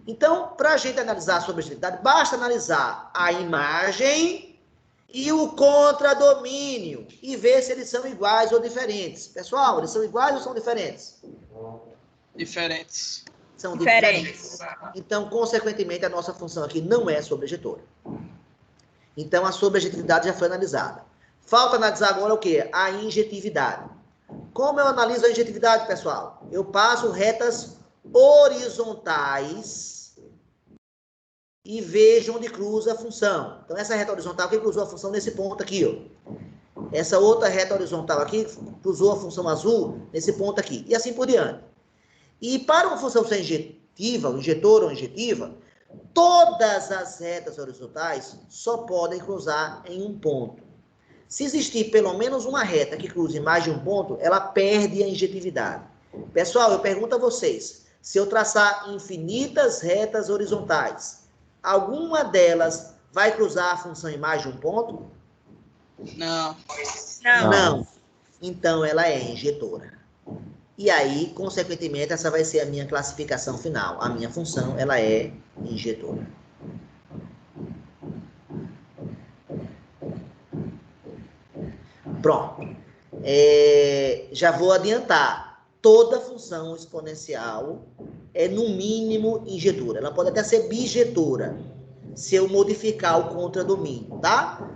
Então, para a gente analisar a sobrejetividade, basta analisar a imagem e o contradomínio e ver se eles são iguais ou diferentes. Pessoal, eles são iguais ou são diferentes? Diferentes. São diferentes. Então, consequentemente, a nossa função aqui não é sobrejetora. Então, a sobrejetividade já foi analisada. Falta analisar agora o quê? A injetividade. Como eu analiso a injetividade, pessoal? Eu passo retas horizontais e vejo onde cruza a função. Então, essa reta horizontal que cruzou a função nesse ponto aqui, ó. Essa outra reta horizontal aqui cruzou a função azul nesse ponto aqui. E assim por diante. E para uma função ser injetiva, o injetor ou injetiva, todas as retas horizontais só podem cruzar em um ponto. Se existir pelo menos uma reta que cruze mais de um ponto, ela perde a injetividade. Pessoal, eu pergunto a vocês, se eu traçar infinitas retas horizontais, alguma delas vai cruzar a função em mais de um ponto? Não. Não. Então, ela é injetora. E aí, consequentemente, essa vai ser a minha classificação final. A minha função, ela é injetora. Pronto. Já vou adiantar. Toda função exponencial é, no mínimo, injetora. Ela pode até ser bijetora, se eu modificar o contradomínio, tá?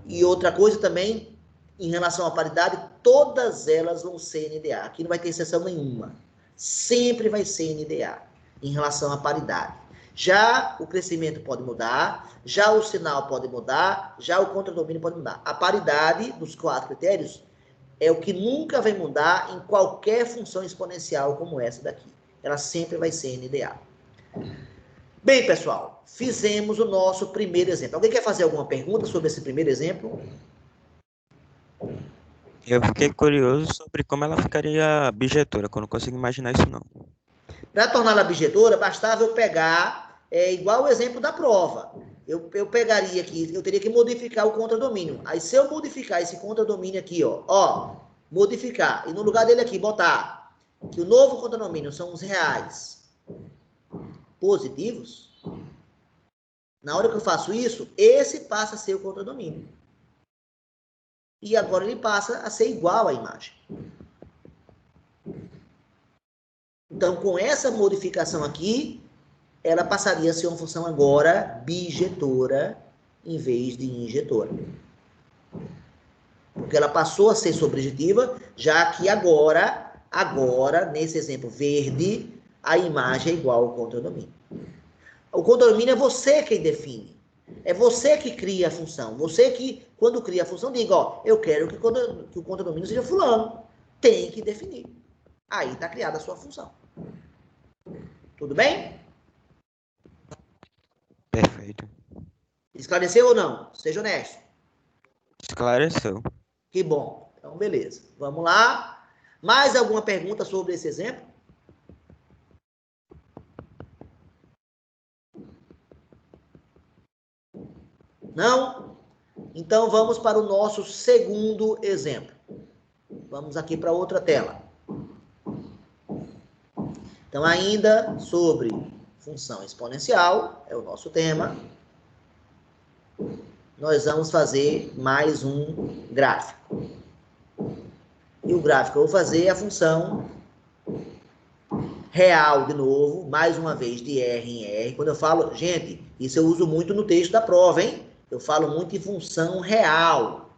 E outra coisa também, em relação à paridade, todas elas vão ser NDA. Aqui não vai ter exceção nenhuma. Sempre vai ser NDA, em relação à paridade. Já o crescimento pode mudar, já o sinal pode mudar, já o contradomínio pode mudar. A paridade dos 4 critérios é o que nunca vai mudar em qualquer função exponencial como essa daqui. Ela sempre vai ser NDA. Bem, pessoal, fizemos o nosso primeiro exemplo. Alguém quer fazer alguma pergunta sobre esse primeiro exemplo? Eu fiquei curioso sobre como ela ficaria bijetora, que eu não consigo imaginar isso não. Para torná-la bijetora, bastava eu pegar, igual o exemplo da prova. Eu pegaria aqui, eu teria que modificar o contradomínio. Aí, se eu modificar esse contradomínio aqui, ó, modificar, e no lugar dele aqui, botar que o novo contradomínio são os reais positivos, na hora que eu faço isso, esse passa a ser o contradomínio. E agora ele passa a ser igual à imagem. Então, com essa modificação aqui, ela passaria a ser uma função agora bijetora em vez de injetora. Porque ela passou a ser sobrejetiva, já que agora, nesse exemplo verde, a imagem é igual ao contradomínio. O contradomínio é você quem define. É você que cria a função. Você que, quando cria a função, diga, ó, eu quero que o contradomínio seja fulano. Tem que definir. Aí está criada a sua função. Tudo bem? Perfeito. Esclareceu ou não? Seja honesto. Esclareceu. Que bom. Então, beleza. Vamos lá. Mais alguma pergunta sobre esse exemplo? Não? Então, vamos para o nosso segundo exemplo. Vamos aqui para outra tela. Então, ainda sobre função exponencial, é o nosso tema. Nós vamos fazer mais um gráfico. E o gráfico que eu vou fazer é a função real, de novo, mais uma vez, de R em R. Quando eu falo, gente, isso eu uso muito no texto da prova, hein? Eu falo muito em função real.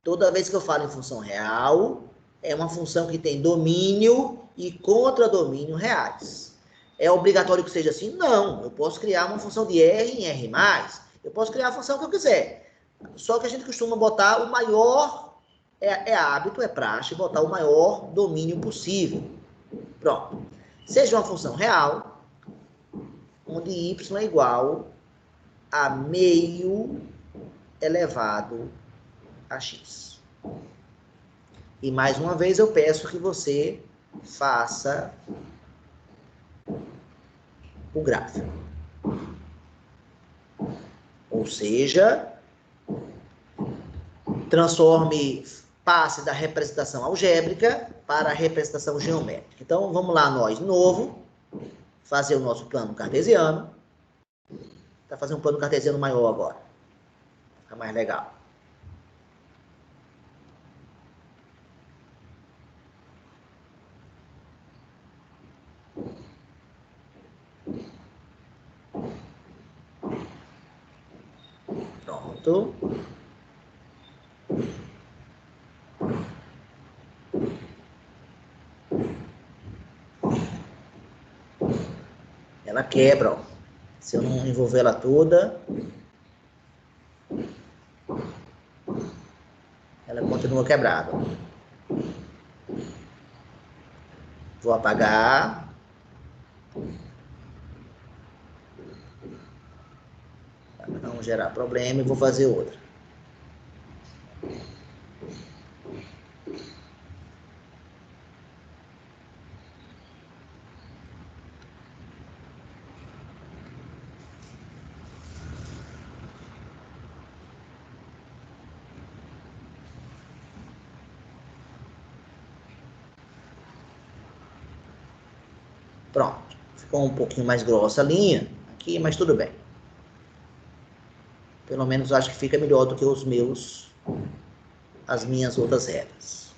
Toda vez que eu falo em função real, é uma função que tem domínio e contradomínio reais. É obrigatório que seja assim? Não. Eu posso criar uma função de R em R+. Eu posso criar a função que eu quiser. Só que a gente costuma botar o maior, hábito, é praxe, botar o maior domínio possível. Pronto. Seja uma função real, onde y é igual a meio elevado a x. E mais uma vez eu peço que você faça o gráfico. Ou seja, passe da representação algébrica para a representação geométrica. Então, vamos lá nós, de novo, fazer o nosso plano cartesiano. Tá fazendo um plano cartesiano maior agora. Fica mais legal. Pronto. Ela quebra, ó. Se eu não envolver ela toda, ela continua quebrada. Vou apagar. Para não gerar problema, e vou fazer outra. Pronto. Ficou um pouquinho mais grossa a linha aqui, mas tudo bem. Pelo menos acho que fica melhor do que as minhas outras regras.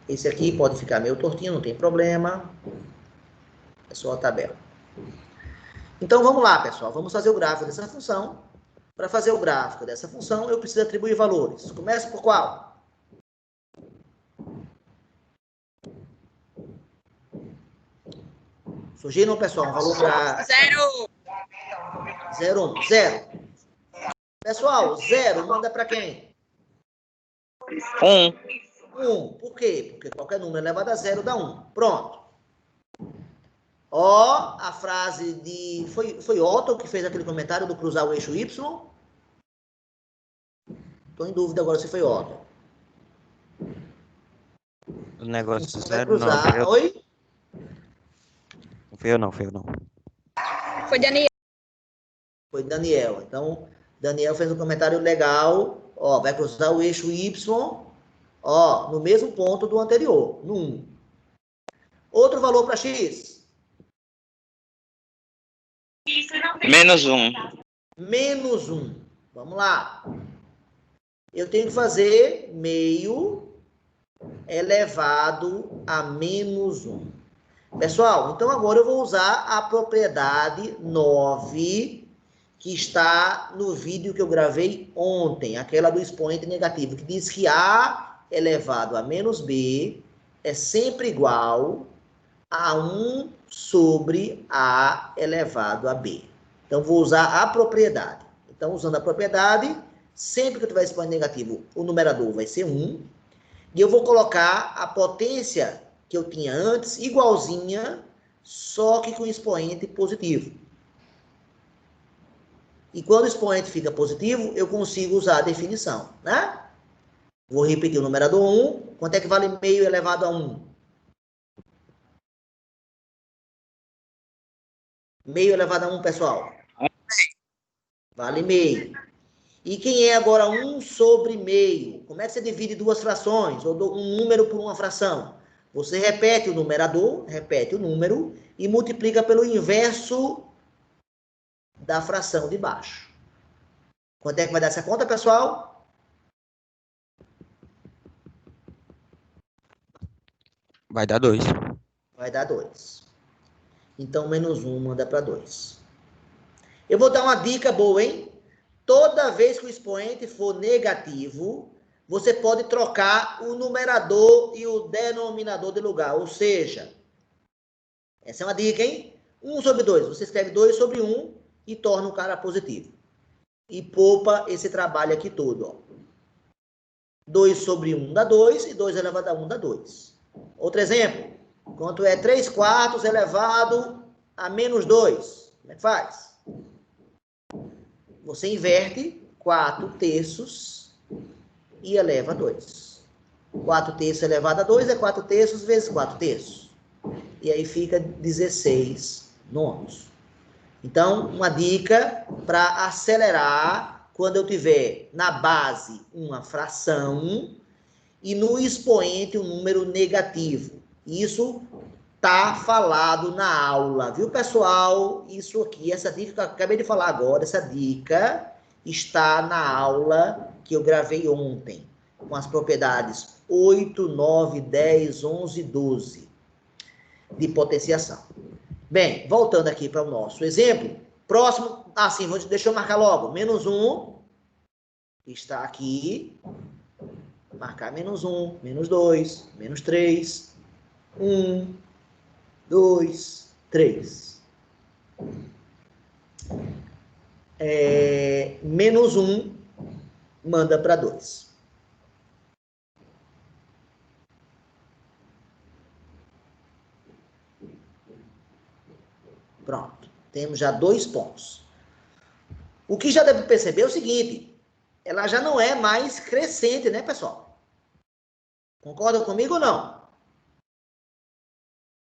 Esse aqui pode ficar meio tortinho, não tem problema. É só a tabela. Então vamos lá, pessoal. Vamos fazer o gráfico dessa função. Para fazer o gráfico dessa função, eu preciso atribuir valores. Começa por qual? Surgiram, pessoal, um valor para... 0. 0, 1, 0. Pessoal, 0 manda para quem? 1. Por quê? Porque qualquer número elevado a 0 dá 1. Pronto. Ó, a frase de... Foi Otto que fez aquele comentário do cruzar o eixo Y? Estou em dúvida agora se foi Otto. O negócio do Vai zero, não. cruzar. Oi? Não foi eu não. Foi Daniel. Foi Daniel. Então, Daniel fez um comentário legal. Ó, vai cruzar o eixo Y, ó, no mesmo ponto do anterior, no 1. Outro valor para X? -1. Menos 1. Vamos lá. Eu tenho que fazer meio elevado a menos 1. Pessoal, então agora eu vou usar a propriedade 9, que está no vídeo que eu gravei ontem, aquela do expoente negativo, que diz que A elevado a menos B é sempre igual a 1 sobre A elevado a B. Então, vou usar a propriedade. Então, usando a propriedade, sempre que eu tiver expoente negativo, o numerador vai ser 1. E eu vou colocar a potência que eu tinha antes, igualzinha, só que com expoente positivo. E quando o expoente fica positivo, eu consigo usar a definição, né? Vou repetir o numerador 1. Quanto é que vale meio elevado a 1? Meio elevado a 1, pessoal? Vale meio. E quem é agora 1 sobre meio? Como é que você divide duas frações? Ou um número por uma fração? Você repete o numerador, repete o número e multiplica pelo inverso da fração de baixo. Quanto é que vai dar essa conta, pessoal? Vai dar 2. Vai dar 2. Então, menos 1 manda para 2. Eu vou dar uma dica boa, hein? Toda vez que o expoente for negativo, você pode trocar o numerador e o denominador de lugar. Ou seja, essa é uma dica, hein? 1 sobre 2. Você escreve 2 sobre 1 e torna o cara positivo. E poupa esse trabalho aqui todo, ó. 2 sobre 1 dá 2 e 2 elevado a 1 dá 2. Outro exemplo. Quanto é 3 quartos elevado a menos 2? Como é que faz? Você inverte 4 terços e eleva a 2. 4 terços elevado a 2 é 4 terços vezes 4 terços. E aí fica 16 nonos. Então, uma dica para acelerar quando eu tiver na base uma fração e no expoente um número negativo. Isso tá falado na aula, viu, pessoal? Isso aqui, essa dica que eu acabei de falar agora, essa dica está na aula que eu gravei ontem, com as propriedades 8, 9, 10, 11 e 12 de potenciação. Bem, voltando aqui para o nosso exemplo, próximo, assim, deixa eu marcar logo, menos 1, está aqui, marcar menos 1, menos 2, menos 3, 1, 2, 3. Menos 1 manda para 2. Pronto. Temos já 2 pontos. O que já deve perceber é o seguinte, ela já não é mais crescente, né, pessoal? Concordam comigo ou não?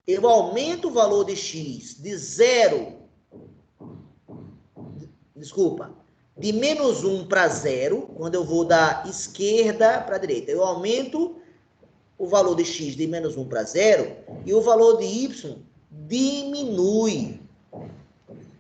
Eu aumento o valor de x de 0, de menos 1 para 0, quando eu vou da esquerda para a direita. Eu aumento o valor de x de menos 1 para 0 e o valor de y diminui.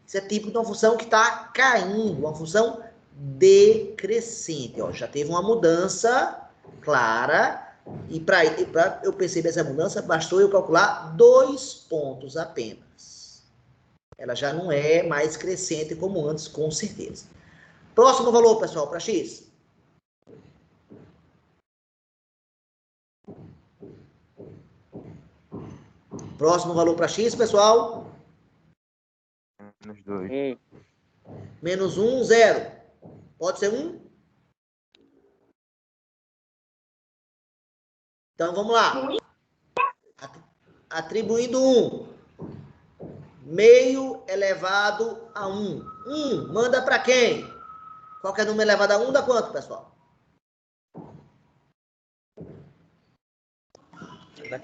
Isso é tipo de uma função que está caindo, uma função decrescente. Ó, já teve uma mudança clara, e para eu perceber essa mudança, bastou eu calcular 2 pontos apenas. Ela já não é mais crescente como antes, com certeza. Próximo valor, pessoal, para x. Próximo valor para x, pessoal. Menos 2. Menos 1, 0. Pode ser 1? Então, vamos lá. Atribuindo 1. Meio elevado a 1. 1 manda para quem? Qualquer número elevado a 1 dá quanto, pessoal?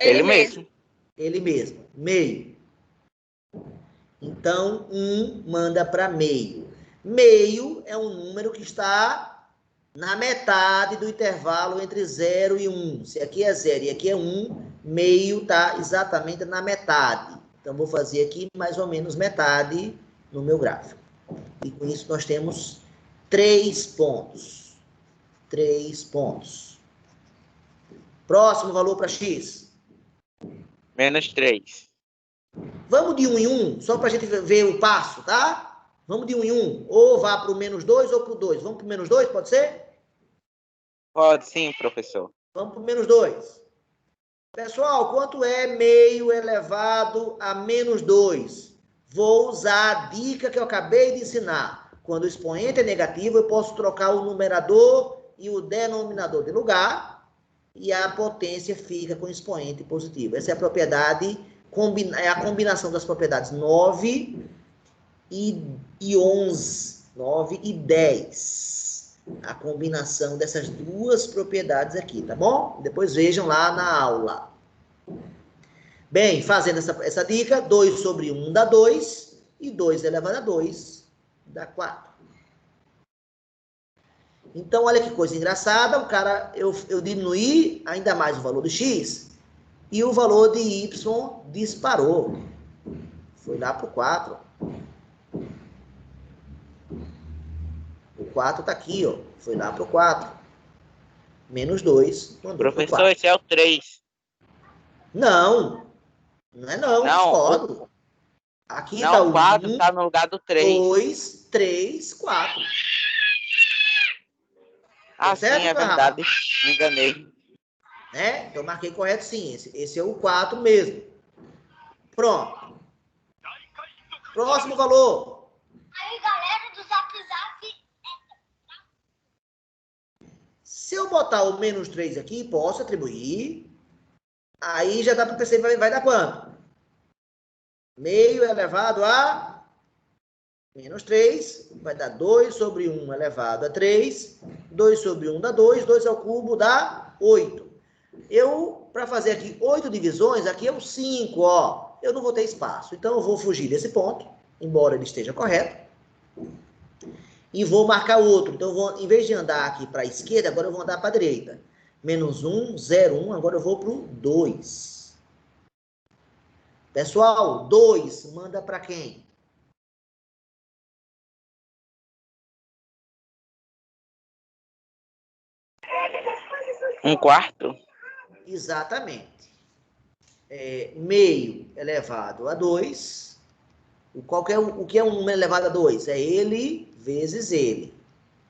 Ele mesmo. Ele mesmo. Meio. Então, 1 manda para meio. Meio é um número que está na metade do intervalo entre 0 e 1. Se aqui é 0 e aqui é 1, meio está exatamente na metade. Então, vou fazer aqui mais ou menos metade no meu gráfico. E com isso nós temos 3 pontos. 3 pontos. Próximo valor para x. Menos 3. Vamos de 1 em 1, só para a gente ver o passo, tá? Vamos de 1 em 1. Ou vá para o menos 2 ou para o 2. Vamos para o menos 2, pode ser? Pode sim, professor. Vamos para o menos 2. Pessoal, quanto é meio elevado a menos 2? Vou usar a dica que eu acabei de ensinar. Quando o expoente é negativo, eu posso trocar o numerador e o denominador de lugar e a potência fica com o expoente positivo. Essa é a propriedade, é a combinação das propriedades 9 e 11, 9 e 10. A combinação dessas duas propriedades aqui, tá bom? Depois vejam lá na aula. Bem, fazendo essa dica, 2 sobre 1 dá 2, e 2 elevado a 2 dá 4. Então, olha que coisa engraçada, eu diminuí ainda mais o valor do x, e o valor de y disparou. Foi lá para o 4. O 4 está aqui, ó. Foi lá para o 4. Menos 2. Professor, esse é o 3. Não. Não é não, discordo. Aqui está o 4 1, está no lugar do 3. 2, 3, 4. Ah, certo, sim, é verdade. Me enganei. Né? Então, marquei correto sim. Esse é o 4 mesmo. Pronto. Próximo valor. Aí, galera do Zap Zap. Se eu botar o menos 3 aqui, posso atribuir. Aí já dá para perceber, vai dar quanto? Meio elevado a menos 3, vai dar 2 sobre 1 elevado a 3. 2 sobre 1 dá 2, 2 ao cubo dá 8. Para fazer aqui 8 divisões, aqui é o 5, ó. Eu não vou ter espaço. Então, eu vou fugir desse ponto, embora ele esteja correto. E vou marcar outro. Então, em vez de andar aqui para a esquerda, agora eu vou andar para a direita. Menos 1, 0, 1. Agora eu vou para o 2. Pessoal, 2 manda para quem? Um quarto? Exatamente. Meio elevado a 2. O que é um número elevado a 2? É ele vezes ele.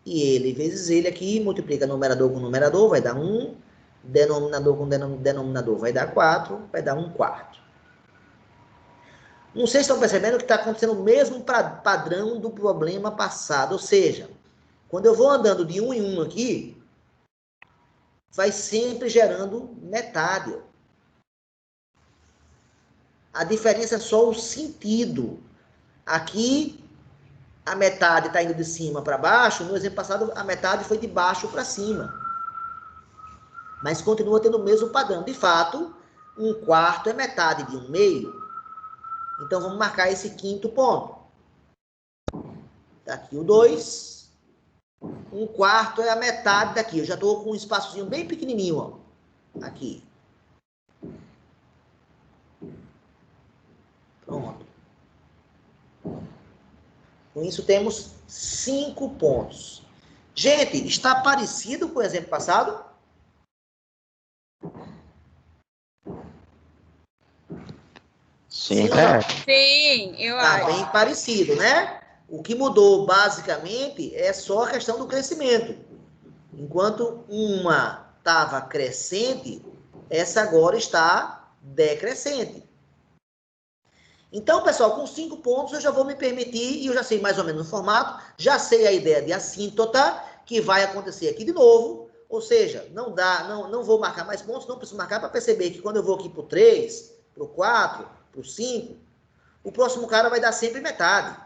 E ele vezes ele aqui, multiplica numerador com numerador, vai dar 1. Denominador com denominador vai dar 4. Vai dar 1 quarto. Não sei se estão percebendo que está acontecendo o mesmo padrão do problema passado. Ou seja, quando eu vou andando de 1 em 1 aqui, vai sempre gerando metade. A diferença é só o sentido. Aqui, a metade está indo de cima para baixo. No exemplo passado, a metade foi de baixo para cima. Mas continua tendo o mesmo padrão. De fato, 1/4 é metade de 1/2. Então, vamos marcar esse quinto ponto. Está aqui o 2. 1/4 é a metade daqui. Eu já estou com um espaçozinho bem pequenininho, ó. Aqui. Pronto. Com isso, temos 5 pontos. Gente, está parecido com o exemplo passado? Sim. Sim ou não? Sim, eu Tá acho. bem parecido, né? O que mudou, basicamente, é só a questão do crescimento. Enquanto uma estava crescente, essa agora está decrescente. Então, pessoal, com 5 pontos eu já vou me permitir, e eu já sei mais ou menos o formato, já sei a ideia de assíntota, que vai acontecer aqui de novo, ou seja, não vou marcar mais pontos, não preciso marcar para perceber que quando eu vou aqui para o 3, para o 4, para o 5, o próximo cara vai dar sempre metade.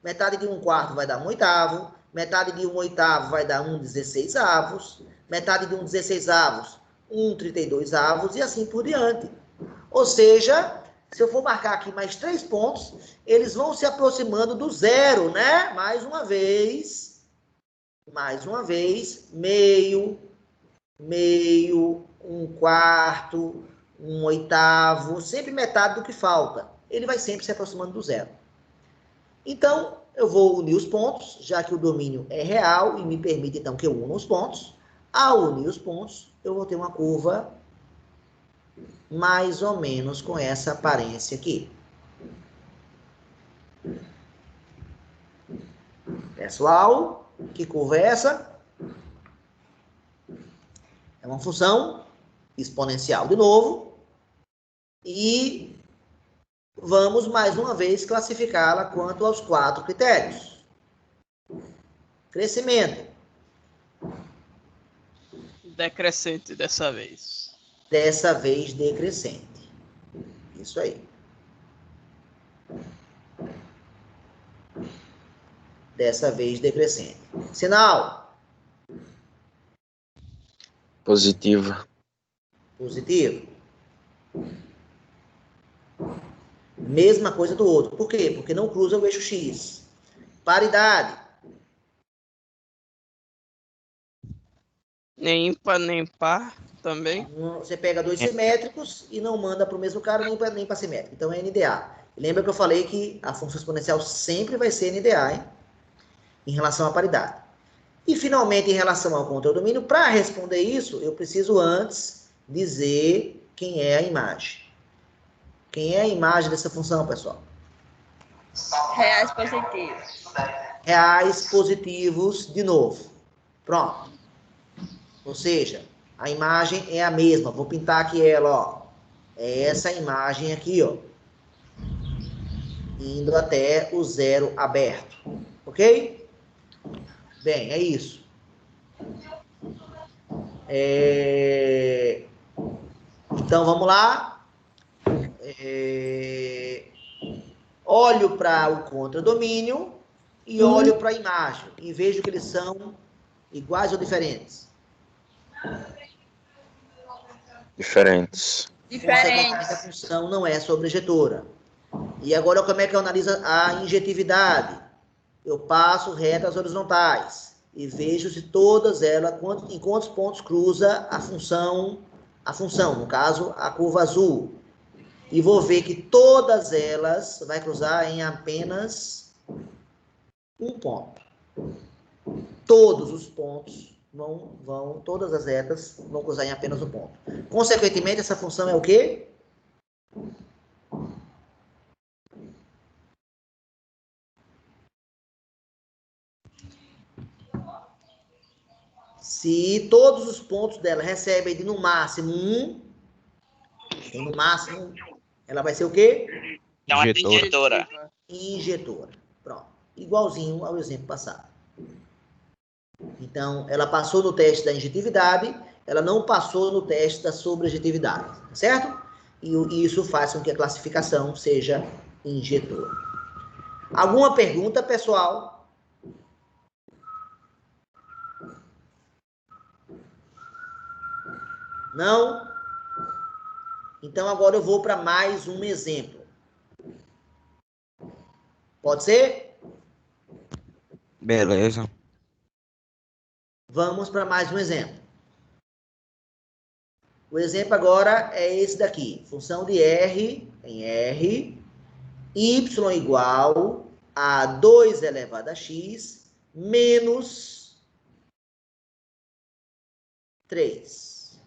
Metade de 1/4 vai dar 1/8, metade de 1/8 vai dar 1/16, metade de 1/16, 1/32, e assim por diante. Ou seja, se eu for marcar aqui mais 3 pontos, eles vão se aproximando do zero, né? Mais uma vez, meio, 1/4, 1/8, sempre metade do que falta. Ele vai sempre se aproximando do zero. Então, eu vou unir os pontos, já que o domínio é real e me permite, então, que eu una os pontos. Ao unir os pontos, eu vou ter uma curva mais ou menos com essa aparência aqui. Pessoal, que curva é essa? É uma função exponencial de novo. E vamos, mais uma vez, classificá-la quanto aos 4 critérios. Crescimento. Decrescente dessa vez. Dessa vez, decrescente. Isso aí. Dessa vez, decrescente. Sinal. Positiva. Positivo. Mesma coisa do outro. Por quê? Porque não cruza o eixo X. Paridade. Nem ímpar, nem par também. Você pega 2 simétricos e não manda para o mesmo cara nem para simétrico. Então é NDA. Lembra que eu falei que a função exponencial sempre vai ser NDA, hein? Em relação à paridade. E, finalmente, em relação ao contradomínio, para responder isso, eu preciso antes dizer quem é a imagem. Quem é a imagem dessa função, pessoal? Reais positivos. Reais positivos de novo. Pronto. Ou seja, a imagem é a mesma. Vou pintar aqui ela, ó. É essa imagem aqui, ó. Indo até o zero aberto. Ok? Bem, é isso. Então, vamos lá. Olho para o contradomínio e olho para a imagem. E vejo que eles são iguais ou diferentes. Diferentes. Consequentemente, a função não é sobrejetora. E agora, como é que eu analiso a injetividade? Eu passo retas horizontais e vejo se todas elas, em quantos pontos cruza a função, no caso, a curva azul. E vou ver que todas elas vai cruzar em apenas um ponto. Todos os pontos todas as retas vão cruzar em apenas um ponto. Consequentemente, essa função é o quê? Se todos os pontos dela recebem de no máximo 1, no máximo, ela vai ser o quê? Então é injetora. Injetora. Pronto. Igualzinho ao exemplo passado. Então, ela passou no teste da injetividade, ela não passou no teste da sobrejetividade, certo? E isso faz com que a classificação seja injetora. Alguma pergunta, pessoal? Não? Então, agora eu vou para mais um exemplo. Pode ser? Beleza. Vamos para mais um exemplo. O exemplo agora é esse daqui. Função de R em R, y igual a 2 elevado a x menos 3.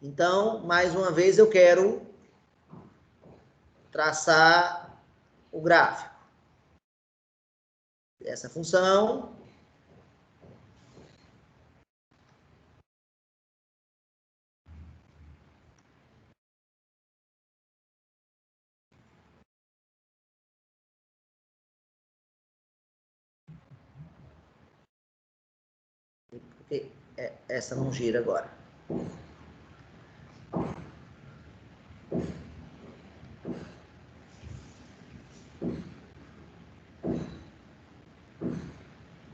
Então, mais uma vez, eu quero traçar o gráfico dessa função. Porque essa não gira agora.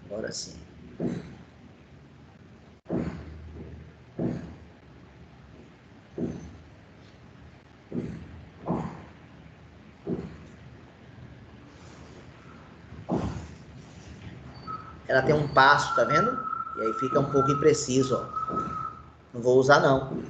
Agora sim. Ela tem um passo, tá vendo? E aí fica um pouco impreciso, ó. Não vou usar, não.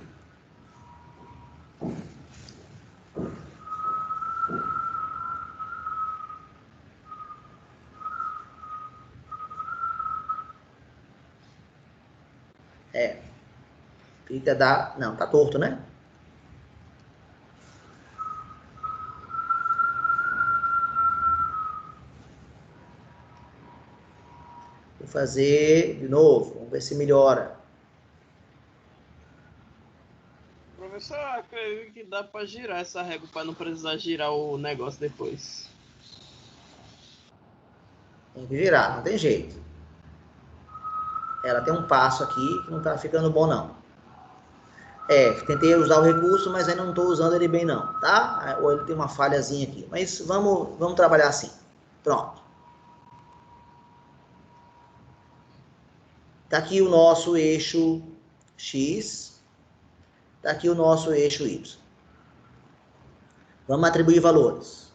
Fica da... Não, tá torto, né? Vou fazer de novo. Vamos ver se melhora. Professor, eu acredito que dá para girar essa régua para não precisar girar o negócio depois. Tem que virar, não tem jeito. Ela tem um passo aqui que não tá ficando bom, não. Tentei usar o recurso, mas ainda não estou usando ele bem, não, tá? Ou ele tem uma falhazinha aqui. Mas vamos trabalhar assim. Pronto. Tá aqui o nosso eixo X. Tá aqui o nosso eixo Y. Vamos atribuir valores.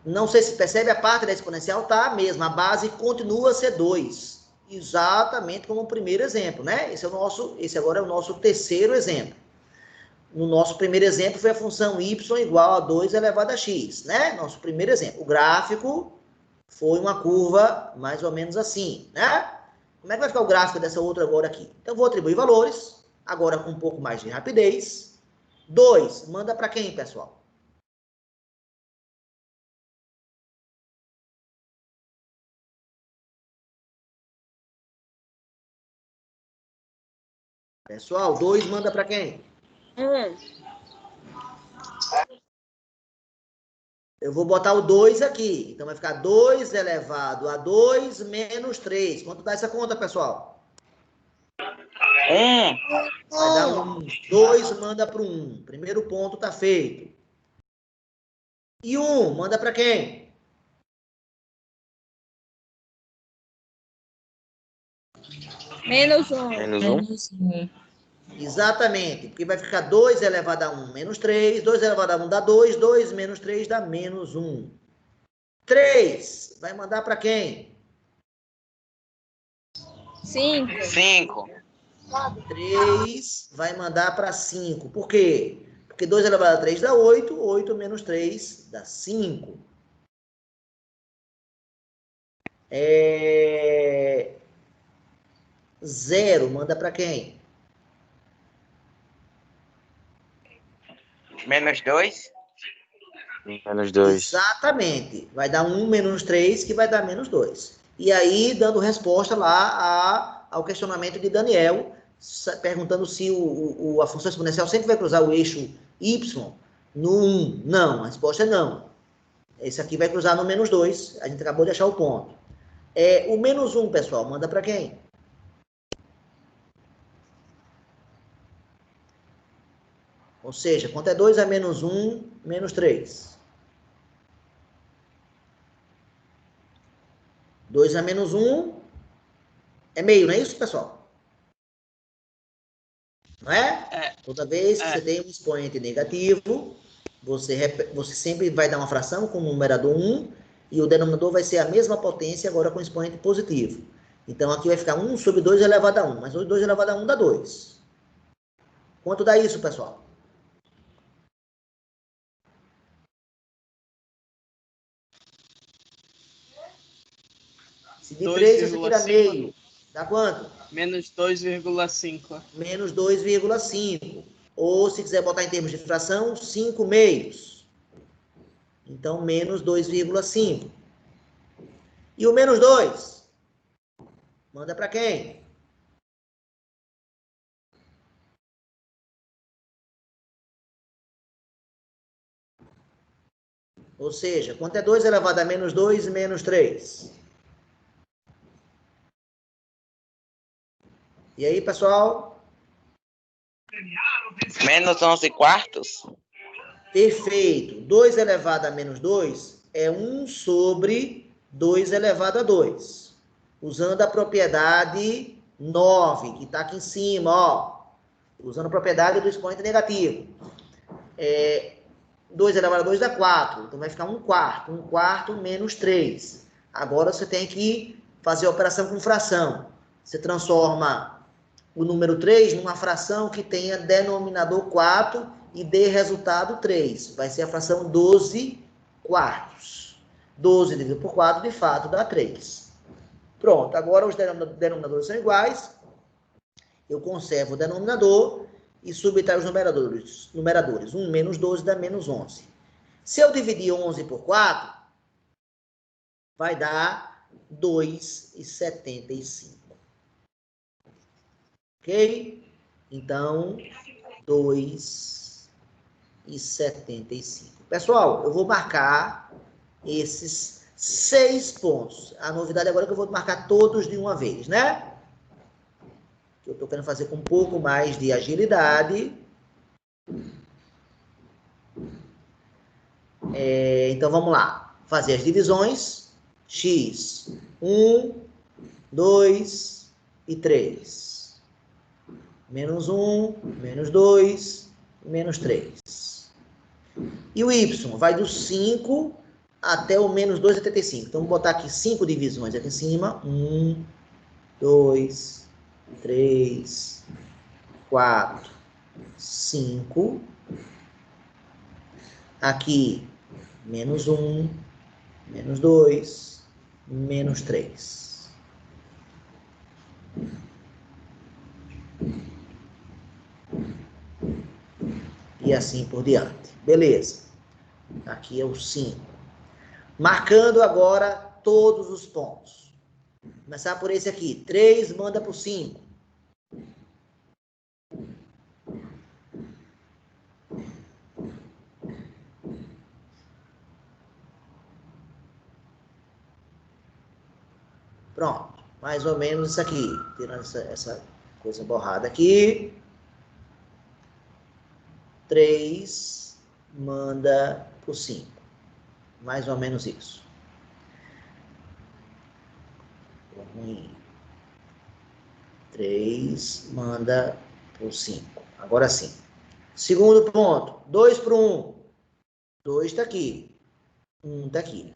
Não sei se percebe, a parte da exponencial tá a mesma. A base continua a ser 2. Exatamente como o primeiro exemplo, né? Esse agora é o nosso terceiro exemplo. No nosso primeiro exemplo foi a função y igual a 2 elevado a x, né? Nosso primeiro exemplo. O gráfico foi uma curva mais ou menos assim, né? Como é que vai ficar o gráfico dessa outra agora aqui? Então, vou atribuir valores, agora com um pouco mais de rapidez. 2, manda para quem, pessoal? Pessoal, 2 manda para quem? Eu vou botar o 2 aqui. Então, vai ficar 2 elevado a 2 menos 3. Quanto dá essa conta, pessoal? Vai dar 1. 2 manda para o 1. Primeiro ponto está feito. E 1 manda para quem? Menos 1. Menos 1. Exatamente, porque vai ficar 2 elevado a 1 menos 3, 2 elevado a 1 dá 2, 2 menos 3 dá menos 1. 3 vai mandar para quem? 5. 3 vai mandar para 5. Por quê? Porque 2 elevado a 3 dá 8, 8 menos 3 dá 5. 0 manda para quem? Menos 2. Menos 2. Exatamente. Vai dar 1 menos 3, que vai dar menos 2. E aí, dando resposta lá ao questionamento de Daniel, perguntando se a função exponencial sempre vai cruzar o eixo y no 1. Não, a resposta é não. Esse aqui vai cruzar no menos 2. A gente acabou de achar o ponto. O menos 1, pessoal, manda para quem? Ou seja, quanto é 2 a menos 1, menos 3? 2 a menos 1 é meio, não é isso, pessoal? Não é? Toda vez que você tem um expoente negativo, você sempre vai dar uma fração com o numerador 1 e o denominador vai ser a mesma potência agora com expoente positivo. Então, aqui vai ficar 1 sobre 2 elevado a 1, mas 2 elevado a 1 dá 2. Quanto dá isso, pessoal? Se de 3 você tira meio, dá quanto? Menos 2,5. Menos 2,5. Ou, se quiser botar em termos de fração, 5 meios. Então, menos 2,5. E o menos 2? Manda para quem? Ou seja, quanto é 2 elevado a menos 2 e menos 3? E aí, pessoal? Menos 11 quartos. Perfeito. 2 elevado a menos 2 é 1 sobre 2 elevado a 2. Usando a propriedade 9, que está aqui em cima, ó. Usando a propriedade do expoente negativo. 2 elevado a 2 dá 4. Então, vai ficar 1 quarto. 1 quarto menos 3. Agora, você tem que fazer a operação com fração. Você transforma o número 3 numa fração que tenha denominador 4 e dê resultado 3. Vai ser a fração 12 quartos. 12 dividido por 4, de fato, dá 3. Pronto, agora os denominadores são iguais. Eu conservo o denominador e subtraio os numeradores. 1 menos 12 dá menos 11. Se eu dividir 11 por 4, vai dar 2,75. Ok? Então, 2,75. Pessoal, eu vou marcar esses 6 pontos. A novidade agora é que eu vou marcar todos de uma vez, né? Eu estou querendo fazer com um pouco mais de agilidade. Então, vamos lá. Fazer as divisões. X, 1, 2 e 3. Menos 1, menos 2, menos 3. E o y vai do 5 até o menos 2,75. Então, vou botar aqui 5 divisões aqui em cima. 1, 2, 3, 4, 5. Aqui, menos 1, menos 2, menos 3. E assim por diante. Beleza. Aqui é o 5. Marcando agora todos os pontos. Começar por esse aqui. 3 manda para o 5. Pronto. Mais ou menos isso aqui. Tirando essa coisa borrada aqui. 3 manda por 5. Mais ou menos isso. Ruim. 3 manda por 5. Agora sim. Segundo ponto. 2 por 1. 2 está aqui. 1 está aqui.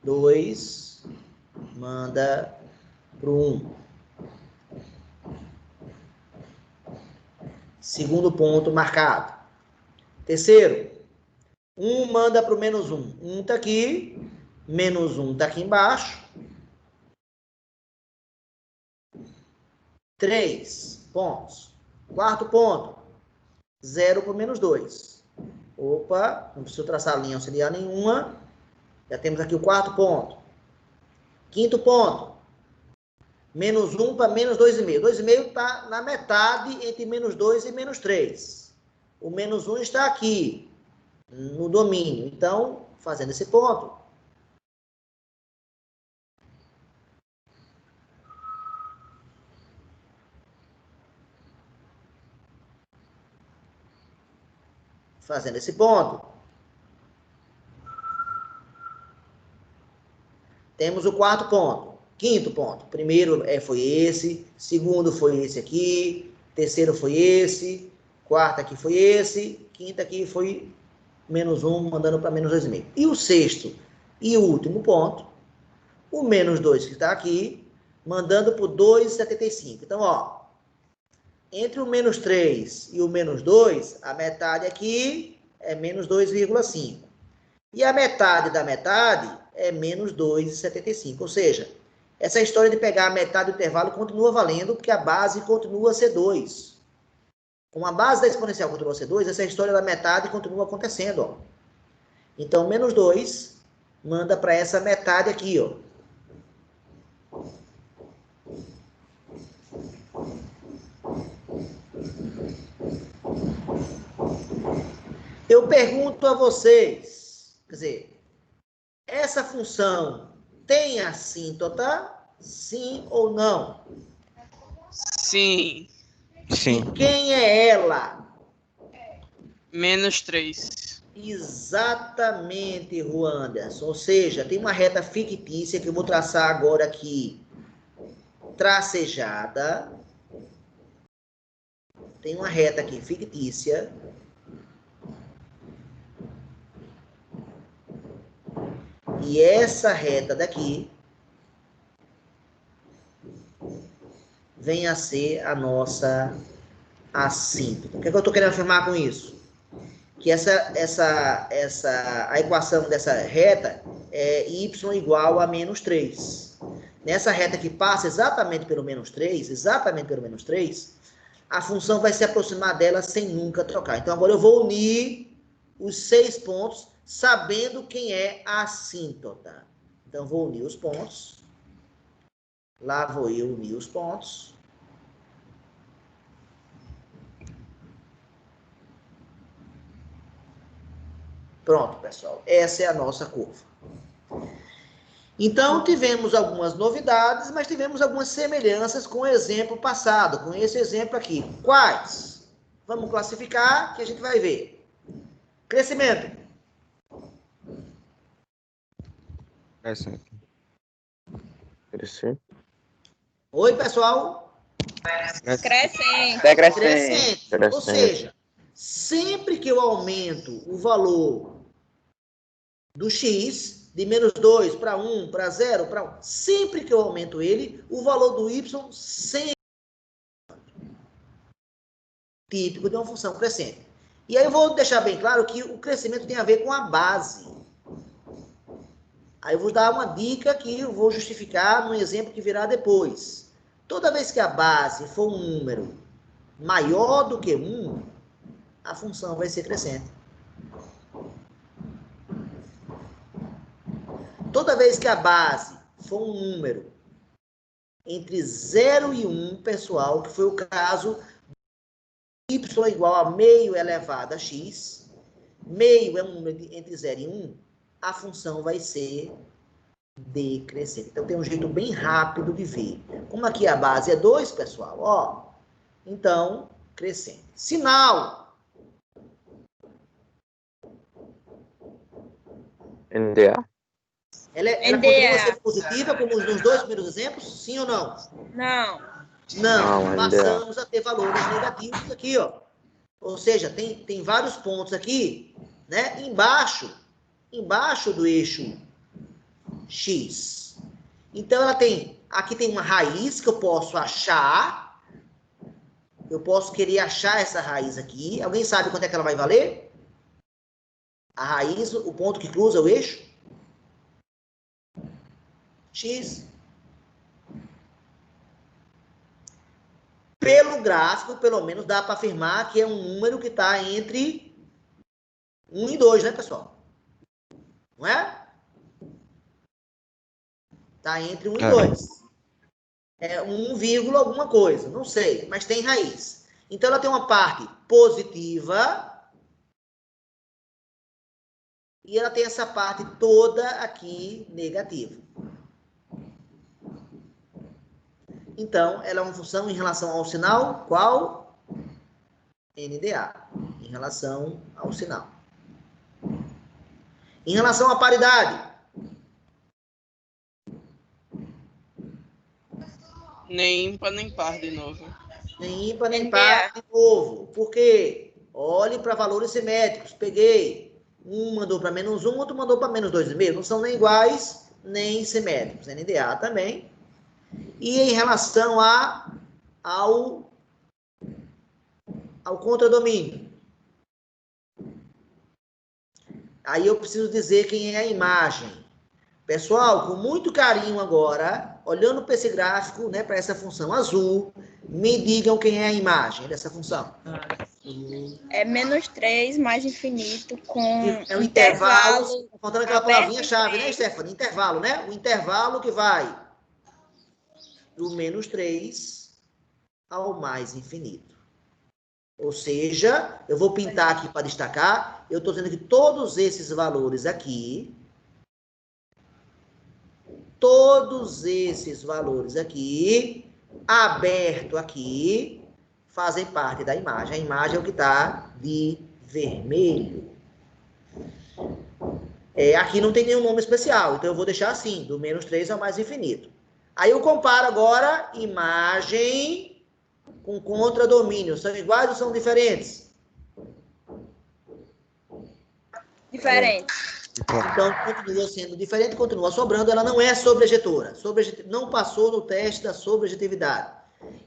Dois manda para o 1. Segundo ponto marcado. Terceiro, 1 manda para o menos 1. 1 está aqui, menos 1 está aqui embaixo. 3 pontos. Quarto ponto, 0 para o menos 2. Opa, não preciso traçar linha auxiliar nenhuma. Já temos aqui o quarto ponto. Quinto ponto, menos 1 para menos 2,5. 2,5 está na metade entre menos 2 e menos 3. O menos 1 está aqui, no domínio. Então, fazendo esse ponto. Fazendo esse ponto. Temos o quarto ponto. Quinto ponto. Primeiro foi esse. Segundo foi esse aqui. Terceiro foi esse. Quarto aqui foi esse. Quinto aqui foi menos 1, mandando para menos 2,5. E o sexto e o último ponto, o menos 2 que está aqui, mandando para o 2,75. Então, ó, entre o menos 3 e o menos 2, a metade aqui é menos 2,5. E a metade da metade é menos 2,75. Ou seja, essa história de pegar a metade do intervalo continua valendo, porque a base continua a ser 2. Com a base da exponencial continua a ser 2, essa história da metade continua acontecendo. Ó. Então, menos 2 manda para essa metade aqui. Ó. Eu pergunto a vocês, quer dizer, essa função tem assíntota? Sim ou não? Sim. Sim. E quem é ela? Menos 3. Exatamente, Juan Anderson. Ou seja, tem uma reta fictícia que eu vou traçar agora aqui, tracejada. Tem uma reta aqui fictícia. E essa reta daqui vem a ser a nossa assíntota. O que é que eu estou querendo afirmar com isso? Que a equação dessa reta é y igual a menos 3. Nessa reta que passa exatamente pelo menos 3, a função vai se aproximar dela sem nunca trocar. Então, agora eu vou unir os 6 pontos, sabendo quem é a assíntota. Então, vou unir os pontos. Lá vou eu unir os pontos. Pronto, pessoal. Essa é a nossa curva. Então, tivemos algumas novidades, mas tivemos algumas semelhanças com o exemplo passado, com esse exemplo aqui. Quais? Vamos classificar, que a gente vai ver. Crescimento. Crescente. Oi, pessoal. Crescente. Crescente. Ou seja, sempre que eu aumento o valor do x, de menos 2 para 1, para 0, para 1, sempre que eu aumento ele, o valor do y sempre típico de uma função crescente. E aí eu vou deixar bem claro que o crescimento tem a ver com a base. Aí eu vou dar uma dica que eu vou justificar no exemplo que virá depois. Toda vez que a base for um número maior do que 1, a função vai ser crescente. Toda vez que a base for um número entre 0 e 1, pessoal, que foi o caso y igual a meio elevado a x, meio é um número entre 0 e 1, a função vai ser decrescente. Então, tem um jeito bem rápido de ver. Como aqui a base é 2, pessoal, ó, então, crescente. Sinal. NDA. Ela continua a ser positiva, como nos dois primeiros exemplos? Sim ou não? Não. Não, passamos a ter valores negativos aqui, ó. Ou seja, tem vários pontos aqui, né? Embaixo do eixo X. Então, aqui tem uma raiz que eu posso achar. Eu posso querer achar essa raiz aqui. Alguém sabe quanto é que ela vai valer? A raiz, o ponto que cruza o eixo? X. Pelo gráfico, pelo menos, dá para afirmar que é um número que está entre 1 e 2, né, pessoal? Não é? Está entre 1 e 2. É 1, alguma coisa, não sei, mas tem raiz. Então, ela tem uma parte positiva e ela tem essa parte toda aqui negativa. Então, ela é uma função em relação ao sinal, qual? NDA, em relação ao sinal. Em relação à paridade. Nem ímpar, nem par de novo. Nem ímpar, nem par de novo. Por quê? Olhe para valores simétricos. Peguei. Um mandou para -1, outro mandou para -2,5. Não são nem iguais, nem simétricos. NDA também. E em relação ao contradomínio. Aí eu preciso dizer quem é a imagem. Pessoal, com muito carinho agora, olhando para esse gráfico, né, para essa função azul, me digam quem é a imagem dessa função. É -3 mais infinito com É o intervalo, faltando aquela aberto palavrinha-chave, né, 3. Stephanie? Intervalo, né? O intervalo que vai do -3 ao mais infinito. Ou seja, eu vou pintar aqui para destacar, eu estou dizendo que todos esses valores aqui, aberto aqui, fazem parte da imagem. A imagem é o que está de vermelho. Aqui não tem nenhum nome especial, então eu vou deixar assim, do -3 ao mais infinito. Aí eu comparo agora imagem com contradomínio. São iguais ou são diferentes? Diferente. Então, continua sendo diferente, continua sobrando, ela não é sobrejetora. Não passou no teste da sobrejetividade.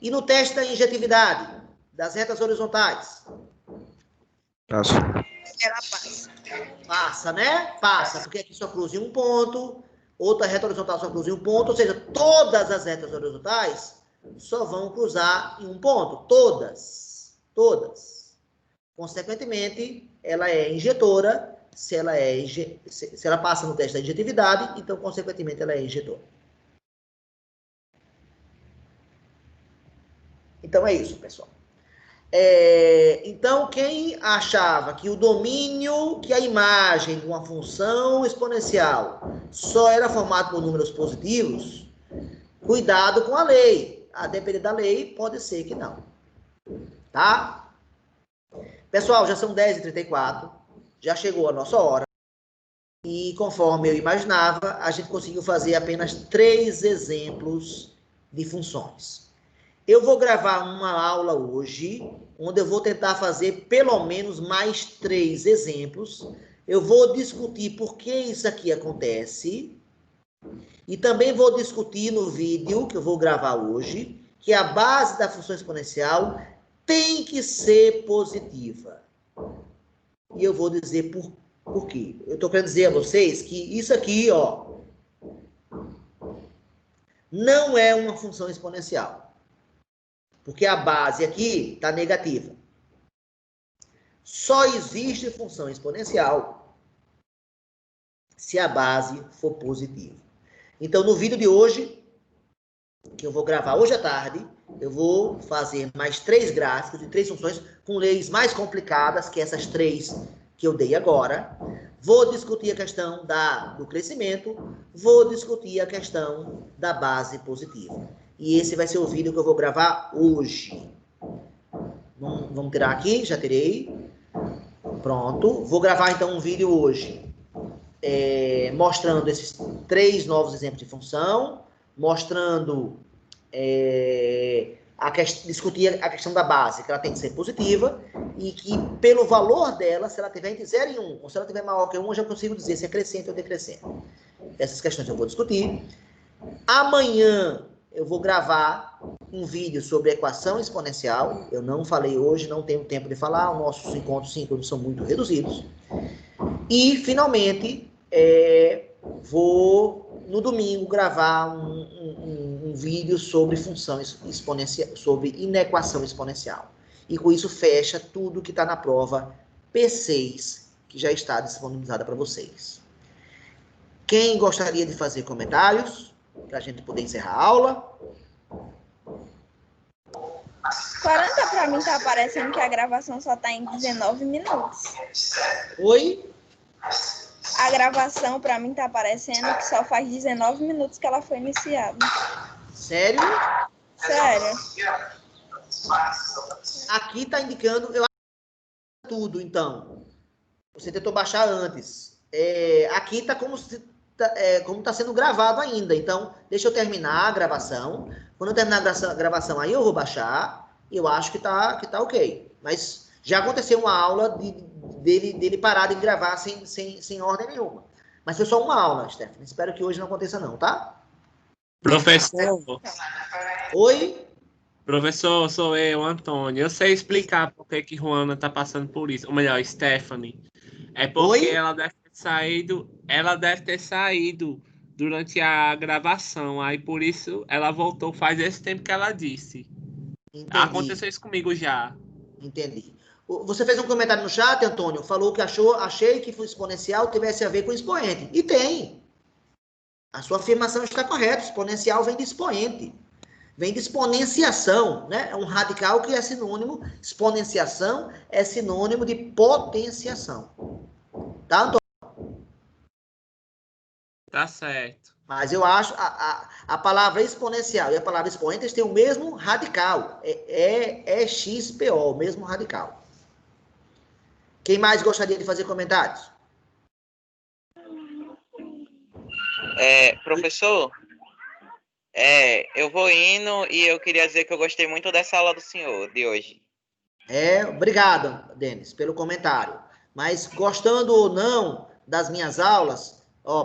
E no teste da injetividade, das retas horizontais? Passa. Ela passa. Passa, né? Passa, porque aqui só cruza em um ponto, outra reta horizontal só cruza em um ponto, ou seja, todas as retas horizontais só vão cruzar em um ponto. Todas. Consequentemente, ela é injetora. Se ela passa no teste da injetividade, então, consequentemente, ela é injetora. Então, é isso, pessoal. Então, quem achava que o domínio, que a imagem de uma função exponencial só era formado por números positivos, cuidado com a lei. A depender da lei, pode ser que não. Tá? Pessoal, já são 10h34. Já chegou a nossa hora. E conforme eu imaginava, a gente conseguiu fazer apenas 3 exemplos de funções. Eu vou gravar uma aula hoje, onde eu vou tentar fazer pelo menos mais 3 exemplos. Eu vou discutir por que isso aqui acontece. E também vou discutir no vídeo que eu vou gravar hoje, que a base da função exponencial tem que ser positiva. E eu vou dizer por quê. Eu estou querendo dizer a vocês que isso aqui, ó, não é uma função exponencial. Porque a base aqui está negativa. Só existe função exponencial se a base for positiva. Então, no vídeo de hoje, que eu vou gravar hoje à tarde, eu vou fazer mais 3 gráficos de 3 funções com leis mais complicadas que essas 3 que eu dei agora. Vou discutir a questão do crescimento, vou discutir a questão da base positiva. E esse vai ser o vídeo que eu vou gravar hoje. Vamos tirar aqui, já tirei. Pronto. Vou gravar então um vídeo hoje mostrando esses 3 novos exemplos de função, mostrando discutir a questão da base, que ela tem que ser positiva, e que pelo valor dela, se ela tiver entre 0 e 1, ou se ela tiver maior que 1, eu já consigo dizer se é crescente ou decrescente. Essas questões eu vou discutir. Amanhã eu vou gravar um vídeo sobre equação exponencial. Eu não falei hoje, não tenho tempo de falar, os nossos encontros síncronos são muito reduzidos. E, finalmente, vou, no domingo, gravar um vídeo sobre função exponencial, sobre inequação exponencial. E com isso fecha tudo que está na prova P6, que já está disponibilizada para vocês. Quem gostaria de fazer comentários, para a gente poder encerrar a aula? 40 para mim está aparecendo que a gravação só está em 19 minutos. Oi? A gravação, para mim, tá aparecendo que só faz 19 minutos que ela foi iniciada. Sério? Sério. Aqui tá indicando, eu acho tudo, então. Você tentou baixar antes. Aqui tá como se como está sendo gravado ainda. Então, deixa eu terminar a gravação. Quando eu terminar a gravação, aí eu vou baixar. E eu acho que tá ok. Mas já aconteceu uma aula dele parar de gravar sem ordem nenhuma. Mas foi só uma aula, Stephanie. Espero que hoje não aconteça não, tá? Professor, Oi? professor, sou eu, Antônio. Eu sei explicar por que Juana tá passando por isso. Ou melhor, Stephanie. É porque Oi? ela deve ter saído durante a gravação. Aí por isso ela voltou faz esse tempo que ela disse. Entendi. Aconteceu isso comigo já. Entendi. Você fez um comentário no chat, Antônio, falou que achei que o exponencial tivesse a ver com expoente. E tem. A sua afirmação está correta. Exponencial vem de expoente. Vem de exponenciação, né? É um radical que é sinônimo, exponenciação é sinônimo de potenciação. Tá, Antônio? Tá certo. Mas eu acho a palavra exponencial e a palavra expoente têm o mesmo radical. É XPO, o mesmo radical. Quem mais gostaria de fazer comentários? Professor, eu vou indo e eu queria dizer que eu gostei muito dessa aula do senhor de hoje. Obrigado, Denis, pelo comentário. Mas gostando ou não das minhas aulas,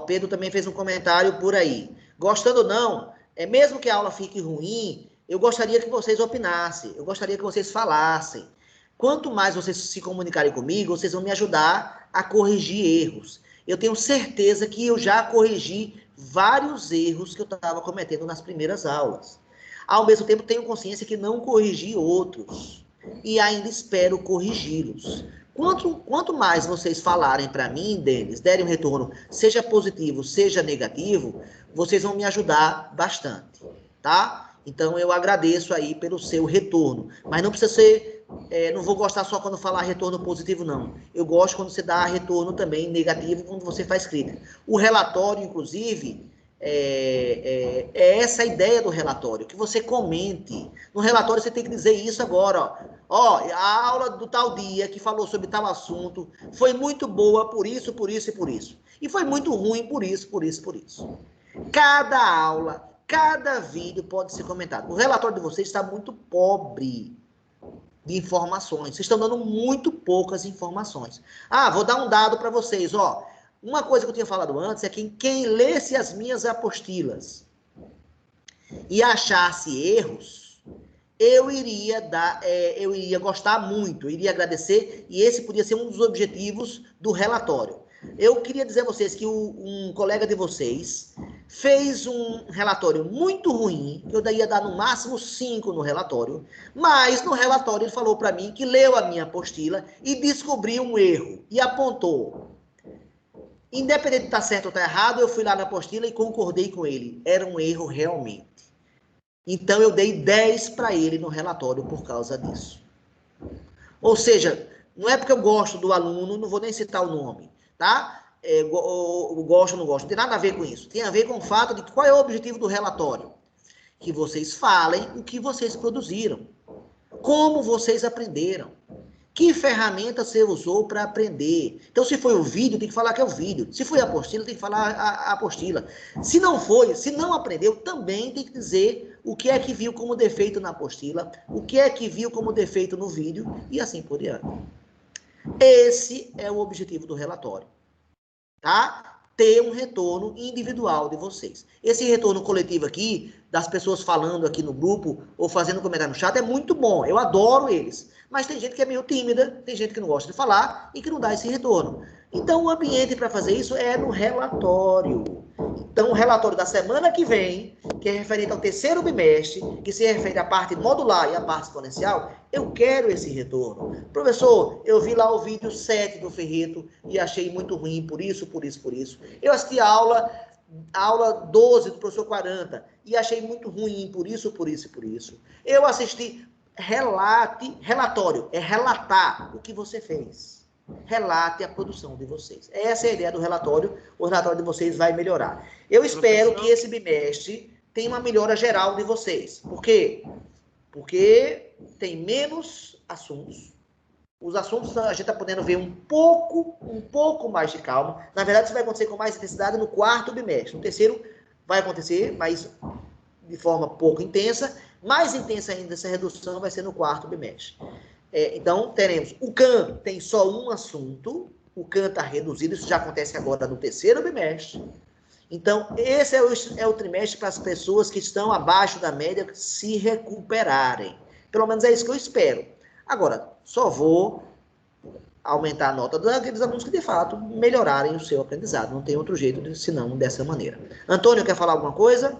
Pedro também fez um comentário por aí. Gostando ou não, mesmo que a aula fique ruim, eu gostaria que vocês opinassem, eu gostaria que vocês falassem. Quanto mais vocês se comunicarem comigo, vocês vão me ajudar a corrigir erros. Eu tenho certeza que eu já corrigi vários erros que eu estava cometendo nas primeiras aulas. Ao mesmo tempo, tenho consciência que não corrigi outros. E ainda espero corrigi-los. Quanto mais vocês falarem para mim, Denis, derem um retorno, seja positivo, seja negativo, vocês vão me ajudar bastante, tá? Então, eu agradeço aí pelo seu retorno. Mas não precisa ser, não vou gostar só quando falar retorno positivo, não. Eu gosto quando você dá retorno também negativo, quando você faz crítica. O relatório, inclusive, é essa a ideia do relatório, que você comente. No relatório você tem que dizer isso agora, a aula do tal dia que falou sobre tal assunto foi muito boa por isso, por isso e por isso. E foi muito ruim por isso, por isso, por isso. Cada aula, cada vídeo pode ser comentado. O relatório de vocês está muito pobre de informações. Vocês estão dando muito poucas informações. Vou dar um dado para vocês, Uma coisa que eu tinha falado antes é que quem lesse as minhas apostilas e achasse erros, eu iria gostar muito, eu iria agradecer, e esse podia ser um dos objetivos do relatório. Eu queria dizer a vocês que um colega de vocês fez um relatório muito ruim, que eu ia dar no máximo 5 no relatório, mas no relatório ele falou para mim que leu a minha apostila e descobriu um erro, e apontou. Independente de estar certo ou estar errado, eu fui lá na apostila e concordei com ele. Era um erro realmente. Então, eu dei 10 para ele no relatório por causa disso. Ou seja, não é porque eu gosto do aluno, não vou nem citar o nome, tá? Gosto ou não gosto, não tem nada a ver com isso. Tem a ver com o fato de qual é o objetivo do relatório. Que vocês falem o que vocês produziram. Como vocês aprenderam. Que ferramenta você usou para aprender? Então, se foi o vídeo, tem que falar que é o vídeo. Se foi a apostila, tem que falar a apostila. Se não foi, se não aprendeu, também tem que dizer o que é que viu como defeito na apostila, o que é que viu como defeito no vídeo, e assim por diante. Esse é o objetivo do relatório. Tá? Ter um retorno individual de vocês. Esse retorno coletivo aqui, das pessoas falando aqui no grupo, ou fazendo comentário no chat, é muito bom. Eu adoro eles. Mas tem gente que é meio tímida, tem gente que não gosta de falar e que não dá esse retorno. Então, o ambiente para fazer isso é no relatório. Então, o relatório da semana que vem, que é referente ao terceiro bimestre, que se refere à parte modular e à parte exponencial, eu quero esse retorno. Professor, eu vi lá o vídeo 7 do Ferreto e achei muito ruim por isso, por isso, por isso. Eu assisti a aula 12 do professor 40 e achei muito ruim por isso, por isso e por isso. Eu assisti... Relatório é relatar o que você fez. relate a produção de vocês. Essa é a ideia do relatório. O relatório de vocês vai melhorar. Eu espero que esse bimestre tenha uma melhora geral de vocês. Por quê? Porque tem menos assuntos. Os assuntos a gente está podendo ver um pouco mais de calma. Na verdade, isso vai acontecer com mais intensidade no quarto bimestre. No terceiro vai acontecer, mas de forma pouco intensa. Mais intensa ainda essa redução vai ser no quarto bimestre. Então, teremos... O CAN tem só um assunto. O CAN está reduzido. Isso já acontece agora no terceiro bimestre. Então, esse é o trimestre para as pessoas que estão abaixo da média se recuperarem. Pelo menos é isso que eu espero. Agora, só vou aumentar a nota daqueles alunos que, de fato, melhorarem o seu aprendizado. Não tem outro jeito senão dessa maneira. Antônio, quer falar alguma coisa?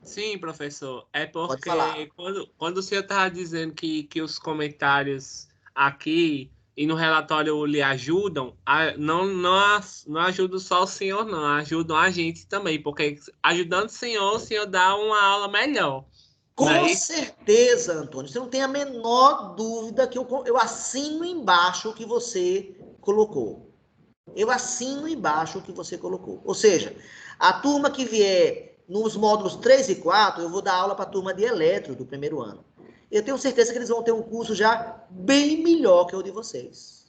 Sim, professor. É Pode porque falar. quando o senhor estava dizendo que os comentários aqui e no relatório lhe ajudam, não ajudam só o senhor, não. Ajudam a gente também. Porque ajudando o senhor dá uma aula melhor. Com certeza, Antônio. Você não tem a menor dúvida que eu assino embaixo o que você colocou. Eu assino embaixo o que você colocou. Ou seja, a turma que vier nos módulos 3 e 4, eu vou dar aula para a turma de eletro do primeiro ano. Eu tenho certeza que eles vão ter um curso já bem melhor que o de vocês.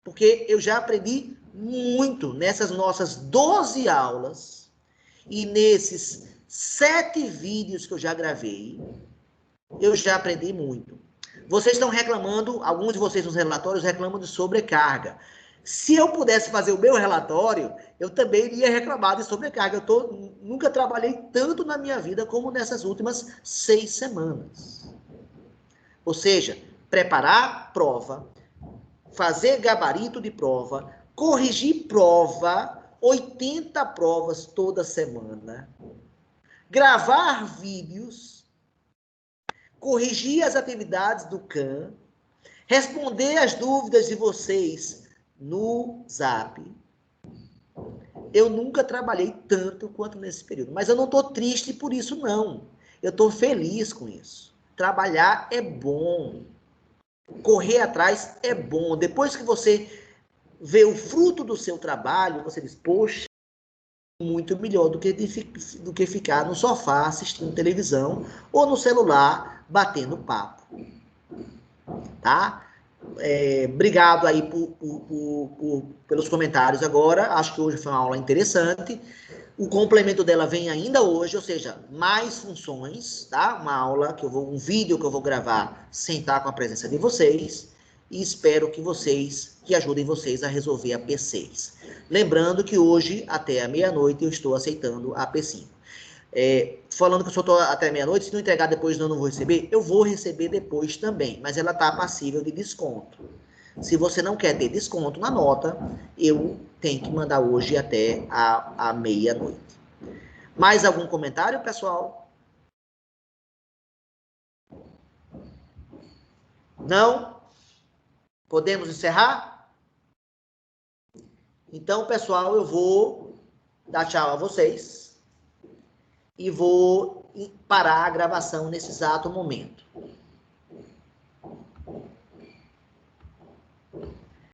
Porque eu já aprendi muito nessas nossas 12 aulas e nesses 7 vídeos que eu já gravei, eu já aprendi muito. Vocês estão reclamando, alguns de vocês nos relatórios reclamam de sobrecarga. Se eu pudesse fazer o meu relatório, eu também iria reclamar de sobrecarga. Nunca trabalhei tanto na minha vida como nessas últimas 6 semanas. Ou seja, preparar prova, fazer gabarito de prova, corrigir prova, 80 provas toda semana, gravar vídeos, corrigir as atividades do CAN, responder as dúvidas de vocês no Zap. Eu nunca trabalhei tanto quanto nesse período, mas eu não estou triste por isso, não. Eu estou feliz com isso. Trabalhar é bom. Correr atrás é bom. Depois que você vê o fruto do seu trabalho, você diz, poxa, muito melhor do que ficar no sofá assistindo televisão ou no celular batendo papo. Tá? Obrigado aí pelos comentários agora. Acho que hoje foi uma aula interessante. O complemento dela vem ainda hoje, ou seja, mais funções, tá? Uma aula um vídeo que eu vou gravar sem estar com a presença de vocês. E espero que ajudem vocês a resolver a P6. Lembrando que hoje, até a meia-noite, eu estou aceitando a P5. Falando que eu só estou até meia-noite, se não entregar depois eu não vou receber, eu vou receber depois também, mas ela está passível de desconto. Se você não quer ter desconto na nota, eu tenho que mandar hoje até a meia-noite. Mais algum comentário, pessoal? Não? Podemos encerrar? Então, pessoal, eu vou dar tchau a vocês e vou parar a gravação nesse exato momento.